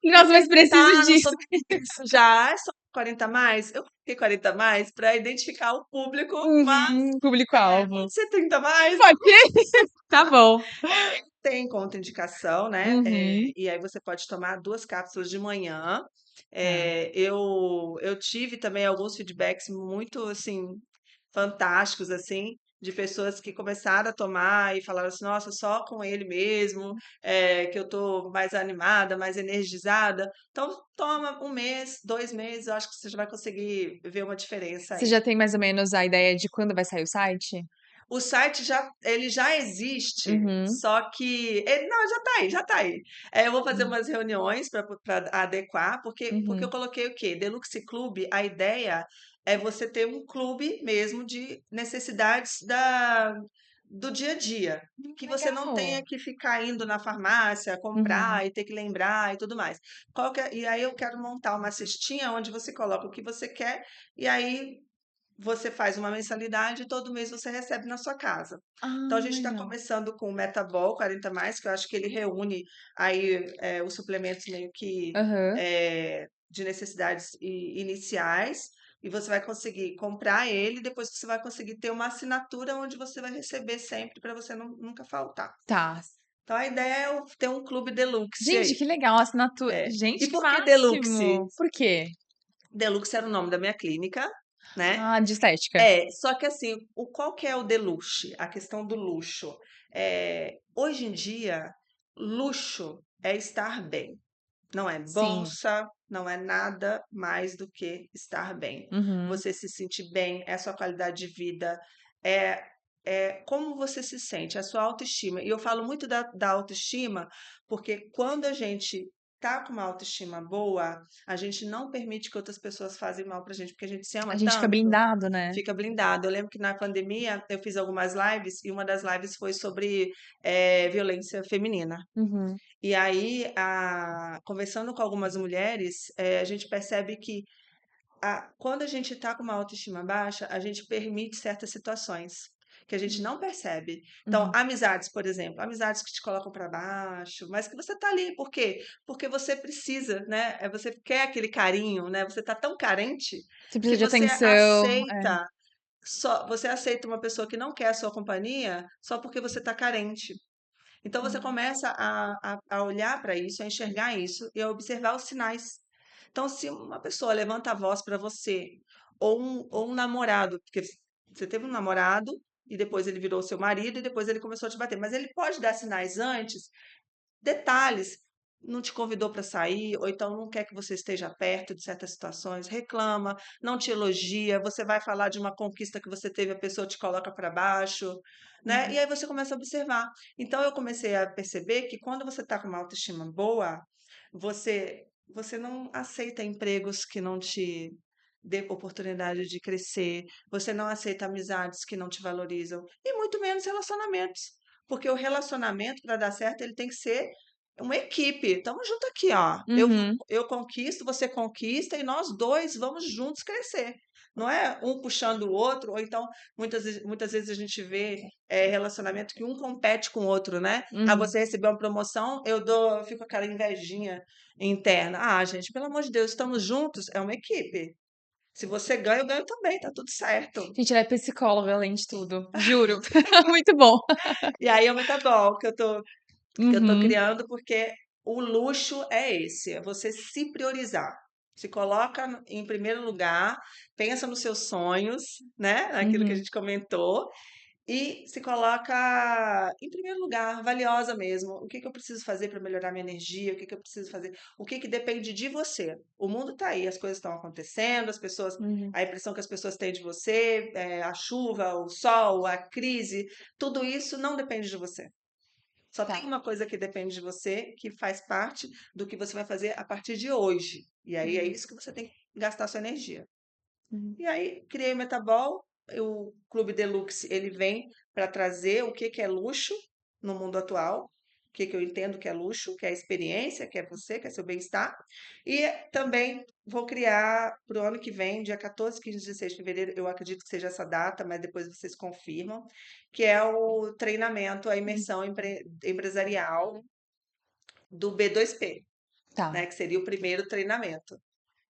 Speaker 1: Nossa, mas preciso
Speaker 2: no
Speaker 1: disso.
Speaker 2: sobre isso já, é só 40 mais? Eu coloquei 40 mais para identificar o público, mas
Speaker 1: Uhum. Público-alvo.
Speaker 2: pode ser 30 mais?
Speaker 1: Pode ser? Tá bom.
Speaker 2: Tem contraindicação, né?
Speaker 1: Uhum.
Speaker 2: E aí você pode tomar 2 cápsulas de manhã.
Speaker 1: Tá.
Speaker 2: Eu tive também alguns feedbacks muito, assim, fantásticos, assim, de pessoas que começaram a tomar e falaram assim: "Nossa, só com ele mesmo, que eu tô mais animada, mais energizada". Então toma 1 mês, 2 meses, eu acho que você já vai conseguir ver uma diferença
Speaker 1: Você
Speaker 2: aí.
Speaker 1: já tem mais ou menos a ideia de quando vai sair o site?
Speaker 2: O site ele já existe,
Speaker 1: Uhum,
Speaker 2: só que ele não, já tá aí, já tá aí. Eu vou fazer
Speaker 1: hum,
Speaker 2: umas reuniões para adequar, porque eu
Speaker 1: uhum.
Speaker 2: coloquei o quê? Deluxe Club, a ideia é você ter um clube mesmo de necessidades do dia a dia, que você não tenha
Speaker 1: Legal.
Speaker 2: que ficar indo na farmácia,
Speaker 1: Uhum.
Speaker 2: comprar e ter que lembrar e tudo mais. E aí eu quero montar uma cestinha onde você coloca o que você quer e aí você faz uma mensalidade e todo mês você recebe na sua casa. Então a
Speaker 1: Ah,
Speaker 2: gente está
Speaker 1: legal.
Speaker 2: começando com o Metabol 40 mais, que eu acho que ele reúne aí os suplementos meio que
Speaker 1: Aham.
Speaker 2: de necessidades iniciais, e você vai conseguir comprar ele, depois você vai conseguir ter uma assinatura onde você vai receber sempre para você nunca faltar.
Speaker 1: Tá.
Speaker 2: Então a ideia é ter um clube deluxe
Speaker 1: Gente,
Speaker 2: aí.
Speaker 1: que legal, assinatura.
Speaker 2: É. E
Speaker 1: Gente, que
Speaker 2: por que deluxe?
Speaker 1: máximo! Por quê?
Speaker 2: Deluxe era o nome da minha clínica, né?
Speaker 1: Ah, de estética.
Speaker 2: Só que assim, qual que é o deluxe? A questão do luxo. Hoje em dia, luxo é estar bem. Não é
Speaker 1: Sim.
Speaker 2: bolsa, não é nada mais do que estar bem.
Speaker 1: Uhum.
Speaker 2: Você se sentir bem, é a sua qualidade de vida, é, é como você se sente, é a sua autoestima. E eu falo muito da autoestima, porque quando a gente tá com uma autoestima boa, a gente não permite que outras pessoas façam mal pra gente, porque a gente se ama
Speaker 1: A gente fica
Speaker 2: tanto.
Speaker 1: blindado, né?
Speaker 2: Fica blindado. Eu lembro que na pandemia eu fiz algumas lives e uma das lives foi sobre violência feminina.
Speaker 1: Uhum.
Speaker 2: E aí, conversando com algumas mulheres, a gente percebe que quando a gente está com uma autoestima baixa, a gente permite certas situações que a gente não percebe. Então,
Speaker 1: Uhum.
Speaker 2: amizades, por exemplo, amizades que te colocam para baixo, mas que você está ali, por quê? Porque você precisa, né? Você quer aquele carinho, né? Você está tão carente
Speaker 1: Você
Speaker 2: que
Speaker 1: precisa de
Speaker 2: você
Speaker 1: atenção. É.
Speaker 2: aceita uma pessoa que não quer a sua companhia só porque você está carente. Então você
Speaker 1: Hum.
Speaker 2: começa a olhar para isso, a enxergar isso e a observar os sinais. Então, se uma pessoa levanta a voz para você, ou um namorado, porque você teve um namorado e depois ele virou seu marido e depois ele começou a te bater, mas ele pode dar sinais antes, detalhes, não te convidou para sair, ou então não quer que você esteja perto de certas situações, reclama, não te elogia, você vai falar de uma conquista que você teve, a pessoa te coloca para baixo, né?
Speaker 1: Uhum.
Speaker 2: E aí você começa a observar. Então eu comecei a perceber que quando você está com uma autoestima boa, você não aceita empregos que não te dê oportunidade de crescer, você não aceita amizades que não te valorizam, e muito menos relacionamentos. Porque o relacionamento, para dar certo, ele tem que ser uma equipe. Tamo junto aqui, ó.
Speaker 1: Uhum.
Speaker 2: Eu conquisto, você conquista e nós dois vamos juntos crescer. Não é um puxando o outro, ou então muitas vezes a gente vê relacionamento que um compete com o outro, né? Ah,
Speaker 1: Uhum.
Speaker 2: você recebeu uma promoção, eu fico com aquela invejinha interna. Ah, gente, pelo amor de Deus, estamos juntos, é uma equipe. Se você ganha, eu ganho também, tá tudo certo.
Speaker 1: Gente, ela é psicóloga além de tudo, juro. Muito bom.
Speaker 2: E aí é o metabol que eu tô
Speaker 1: Uhum.
Speaker 2: criando, porque o luxo é esse, é você se priorizar. Se coloca em primeiro lugar, pensa nos seus sonhos, né? Aquilo que a
Speaker 1: Uhum.
Speaker 2: gente comentou, e se coloca em primeiro lugar, valiosa mesmo. O que que eu preciso fazer para melhorar minha energia? O que que eu preciso fazer? O que que depende de você? O mundo está aí, as coisas estão acontecendo,
Speaker 1: Uhum.
Speaker 2: a impressão que as pessoas têm de você, a chuva, o sol, a crise, tudo isso não depende de você. Só tem
Speaker 1: Tá.
Speaker 2: uma coisa que depende de você, que faz parte do que você vai fazer a partir de hoje. E aí é
Speaker 1: Uhum.
Speaker 2: isso que você tem que gastar sua energia.
Speaker 1: Uhum.
Speaker 2: E aí criei o Metabol, o Clube Deluxe, ele vem para trazer o que que é luxo no mundo atual, o que que eu entendo que é luxo, que é a experiência, que é você, que é seu bem-estar. E também vou criar para o ano que vem, dia 14, 15, 16 de fevereiro, eu acredito que seja essa data, mas depois vocês confirmam, que é o treinamento, a
Speaker 1: Hum.
Speaker 2: imersão empresarial do B2P, né,
Speaker 1: Tá.
Speaker 2: que seria o primeiro treinamento.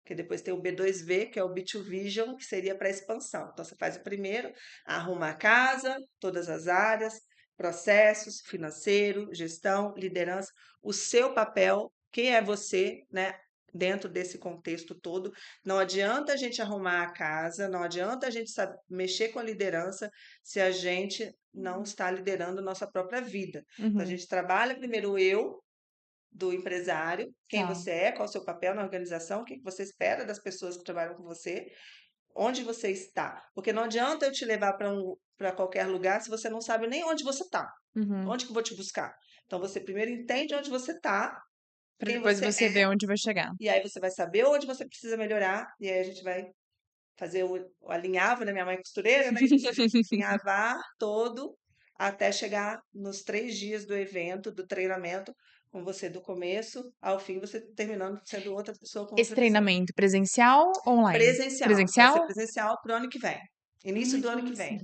Speaker 2: Porque depois tem o B2V, que é o B2 Vision, que seria para expansão. Então, você faz o primeiro, arruma a casa, todas as áreas, processos, financeiro, gestão, liderança, o seu papel, quem é você, né? dentro desse contexto todo. Não adianta a gente arrumar a casa, não adianta a gente mexer com a liderança se a gente não está liderando nossa própria vida. Então, a
Speaker 1: Uhum.
Speaker 2: gente trabalha primeiro o eu do empresário, quem
Speaker 1: Tá.
Speaker 2: você é, qual é o seu papel na organização, o que que você espera das pessoas que trabalham com você, onde você está. Porque não adianta eu te levar para qualquer lugar se você não sabe nem onde você está.
Speaker 1: Uhum.
Speaker 2: Onde que eu vou te buscar? Então, você primeiro entende onde você está,
Speaker 1: Pra
Speaker 2: quem
Speaker 1: depois
Speaker 2: você
Speaker 1: você
Speaker 2: é,
Speaker 1: ver onde vai chegar.
Speaker 2: e aí você vai saber onde você precisa melhorar, e aí a gente vai fazer o alinhavo, né? Minha mãe é costureira, né? Então, a gente alinhavar todo até chegar nos 3 dias do evento, do treinamento, com você do começo ao fim, você terminando sendo outra pessoa com
Speaker 1: Esse
Speaker 2: outra visão.
Speaker 1: treinamento presencial ou online?
Speaker 2: Presencial, vai ser
Speaker 1: Presencial?
Speaker 2: presencial para o ano que vem, início
Speaker 1: Ai,
Speaker 2: do
Speaker 1: que
Speaker 2: ano que
Speaker 1: massa.
Speaker 2: vem.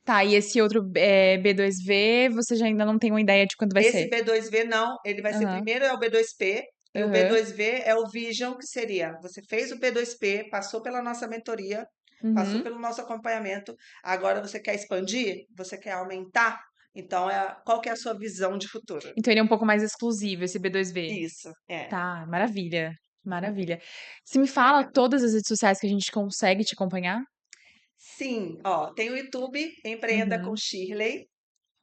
Speaker 1: Tá, e esse outro B2V, você já ainda não tem uma ideia de quando vai
Speaker 2: Esse
Speaker 1: ser?
Speaker 2: B2V não, ele vai ser
Speaker 1: Aham,
Speaker 2: primeiro é o B2P, e o
Speaker 1: aham,
Speaker 2: B2V é o Vision, que seria, você fez o B2P, passou pela nossa mentoria, passou
Speaker 1: uhum.
Speaker 2: pelo nosso acompanhamento, agora você quer expandir? Você quer aumentar? Então, qual que é a sua visão de futuro?
Speaker 1: Então ele é um pouco mais exclusivo, esse B2V.
Speaker 2: Isso, é.
Speaker 1: Tá, maravilha,
Speaker 2: Uhum,
Speaker 1: maravilha. Você me fala
Speaker 2: bacana.
Speaker 1: todas as redes sociais que a gente consegue te acompanhar?
Speaker 2: Sim, ó, tem o YouTube, Empreenda com
Speaker 1: Uhum,
Speaker 2: Shirley,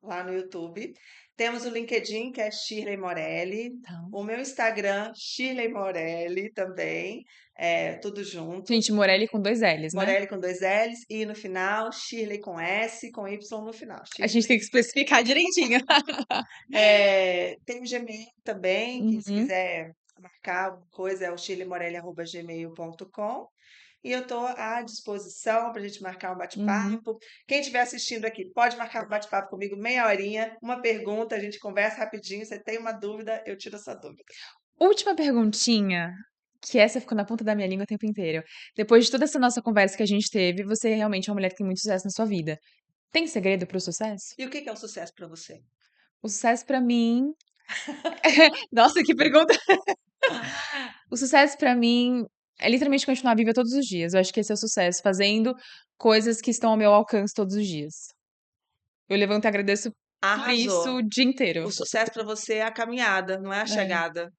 Speaker 2: lá no YouTube. Temos o LinkedIn, que é Shirley Morelli.
Speaker 1: tá.
Speaker 2: O meu Instagram, Shirley Morelli também. É tudo junto.
Speaker 1: Gente, Morelli com 2 L's, né?
Speaker 2: Morelli com 2 L's e no final, Shirley com S, com Y no final.
Speaker 1: A gente tem
Speaker 2: Shirley.
Speaker 1: que especificar direitinho.
Speaker 2: Tem o Gmail também, que se
Speaker 1: Uhum,
Speaker 2: quiser marcar alguma coisa, é o shirleymorelli@gmail.com. E eu estou à disposição para a gente marcar um
Speaker 1: uhum.
Speaker 2: bate-papo. Quem estiver assistindo aqui, pode marcar um bate-papo comigo, meia horinha, uma pergunta, a gente conversa rapidinho. Você tem uma dúvida, eu tiro essa dúvida.
Speaker 1: Última perguntinha, que essa ficou na ponta da minha língua o tempo inteiro. Depois de toda essa nossa conversa que a gente teve, você realmente é uma mulher que tem muito sucesso na sua vida. Tem segredo para o sucesso?
Speaker 2: E o que que é o sucesso para você?
Speaker 1: O sucesso pra mim. Nossa, que pergunta! O sucesso pra mim é literalmente continuar viva todos os dias. Eu acho que esse é o sucesso, fazendo coisas que estão ao meu alcance todos os dias. Eu levanto e agradeço por isso
Speaker 2: Arrasou.
Speaker 1: o dia inteiro.
Speaker 2: O sucesso para você é a caminhada, não é a
Speaker 1: É.
Speaker 2: chegada.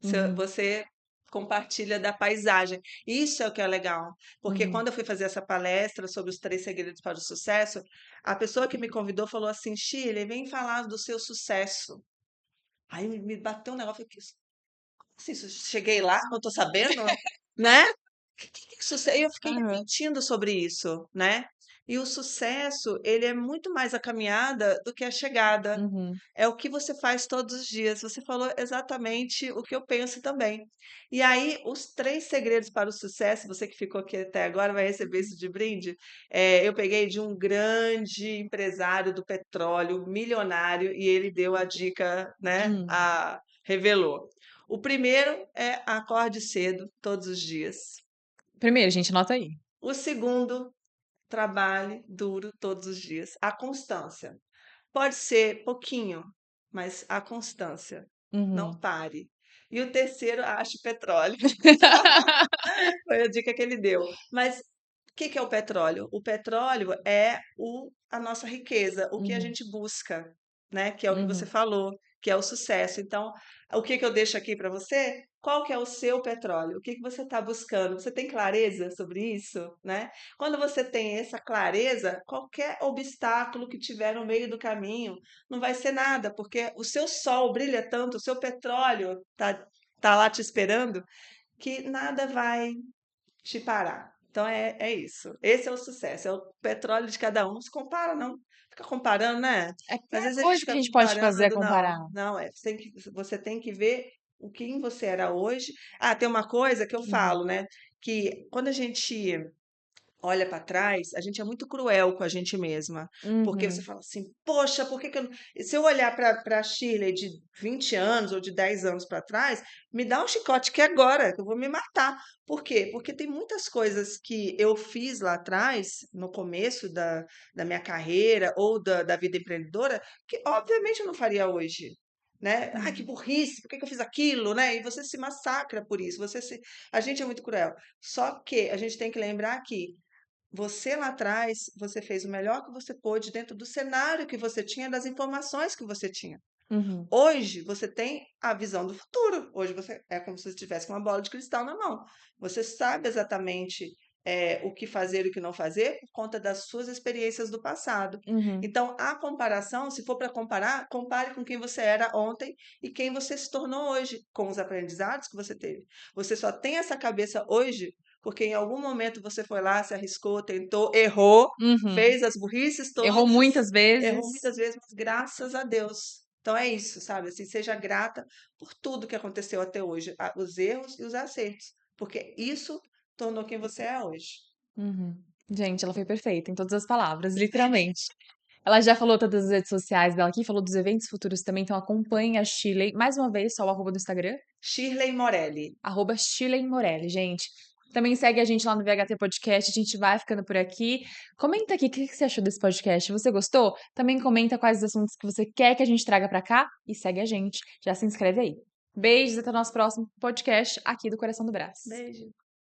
Speaker 1: Uhum.
Speaker 2: Você compartilha da paisagem. Isso é o que é legal, porque
Speaker 1: Uhum.
Speaker 2: quando eu fui fazer essa palestra sobre os 3 segredos para o sucesso, a pessoa que me convidou falou assim: Shirley, vem falar do seu sucesso. Aí me bateu um negócio, eu falei, assim, cheguei lá, não estou sabendo, né? Que sucesso? Eu fiquei
Speaker 1: Aham.
Speaker 2: refletindo sobre isso, né? E o sucesso, ele é muito mais a caminhada do que a chegada.
Speaker 1: Uhum.
Speaker 2: É o que você faz todos os dias. Você falou exatamente o que eu penso também. E aí, os 3 segredos para o sucesso, você que ficou aqui até agora vai receber isso de brinde. Eu peguei de um grande empresário do petróleo, milionário, e ele deu a dica, né?
Speaker 1: Hum.
Speaker 2: Revelou. O primeiro é acorde cedo todos os dias.
Speaker 1: Primeiro, gente, anota aí.
Speaker 2: O segundo, trabalhe duro todos os dias. A constância. Pode ser pouquinho, mas a constância. Não
Speaker 1: Uhum.
Speaker 2: pare. E o terceiro, ache petróleo. Foi a dica que ele deu. Mas o que que é o petróleo? O petróleo é a nossa riqueza, o que a
Speaker 1: Uhum.
Speaker 2: gente busca, né? Que é o que você
Speaker 1: Uhum.
Speaker 2: falou, que é o sucesso. Então, o que que eu deixo aqui para você? Qual que é o seu petróleo? O que que você está buscando? Você tem clareza sobre isso, né? Quando você tem essa clareza, qualquer obstáculo que tiver no meio do caminho não vai ser nada, porque o seu sol brilha tanto, o seu petróleo tá lá te esperando, que nada vai te parar. Então é isso. Esse é o sucesso, é o petróleo de cada um. Não se compara, não. Fica comparando, né?
Speaker 1: É a
Speaker 2: Às
Speaker 1: pior
Speaker 2: vezes a gente
Speaker 1: coisa que a
Speaker 2: fica
Speaker 1: gente pode fazer é
Speaker 2: comparando, não,
Speaker 1: comparar.
Speaker 2: não, você tem que ver o quem você era hoje. Ah, tem uma coisa que eu
Speaker 1: Uhum.
Speaker 2: falo, né? Que quando a gente olha para trás, a gente é muito cruel com a gente mesma, porque você
Speaker 1: Uhum.
Speaker 2: fala assim: "Poxa, por que que eu não". Se eu olhar para a Shirley de 20 anos ou de 10 anos para trás, me dá um chicote que é agora, que eu vou me matar. Por quê? Porque tem muitas coisas que eu fiz lá atrás, no começo da minha carreira ou da vida empreendedora, que obviamente eu não faria hoje, né. "Ai, que
Speaker 1: Uhum.
Speaker 2: burrice, por que que eu fiz aquilo?", né, e você se massacra por isso, a gente é muito cruel. Só que a gente tem que lembrar que você lá atrás, você fez o melhor que você pôde dentro do cenário que você tinha, das informações que você tinha.
Speaker 1: Uhum.
Speaker 2: Hoje você tem a visão do futuro. Hoje você é como se você tivesse uma bola de cristal na mão. Você sabe exatamente o que fazer e o que não fazer por conta das suas experiências do passado.
Speaker 1: Uhum.
Speaker 2: Então, a comparação, se for para comparar, compare com quem você era ontem e quem você se tornou hoje, com os aprendizados que você teve. Você só tem essa cabeça hoje porque em algum momento você foi lá, se arriscou, tentou, errou,
Speaker 1: Uhum.
Speaker 2: fez as burrices
Speaker 1: Errou
Speaker 2: todas,
Speaker 1: muitas
Speaker 2: errou
Speaker 1: vezes.
Speaker 2: muitas vezes, mas graças a Deus. Então é isso, sabe? Assim, seja grata por tudo que aconteceu até hoje, os erros e os acertos, porque isso tornou quem você é hoje.
Speaker 1: Uhum. Gente, ela foi perfeita em todas as palavras, literalmente. Ela já falou todas as redes sociais dela aqui, falou dos eventos futuros também, então acompanhe a Shirley. Mais uma vez, só o arroba do Instagram,
Speaker 2: Shirley Morelli.
Speaker 1: arroba Shirley Morelli, gente. Também segue a gente lá no VHT Podcast, a gente vai ficando por aqui. Comenta aqui o que você achou desse podcast. Você gostou? Também comenta quais os assuntos que você quer que a gente traga pra cá e segue a gente. Já se inscreve aí. Beijos, até o nosso próximo podcast aqui do Coração do Brás.
Speaker 2: Beijo.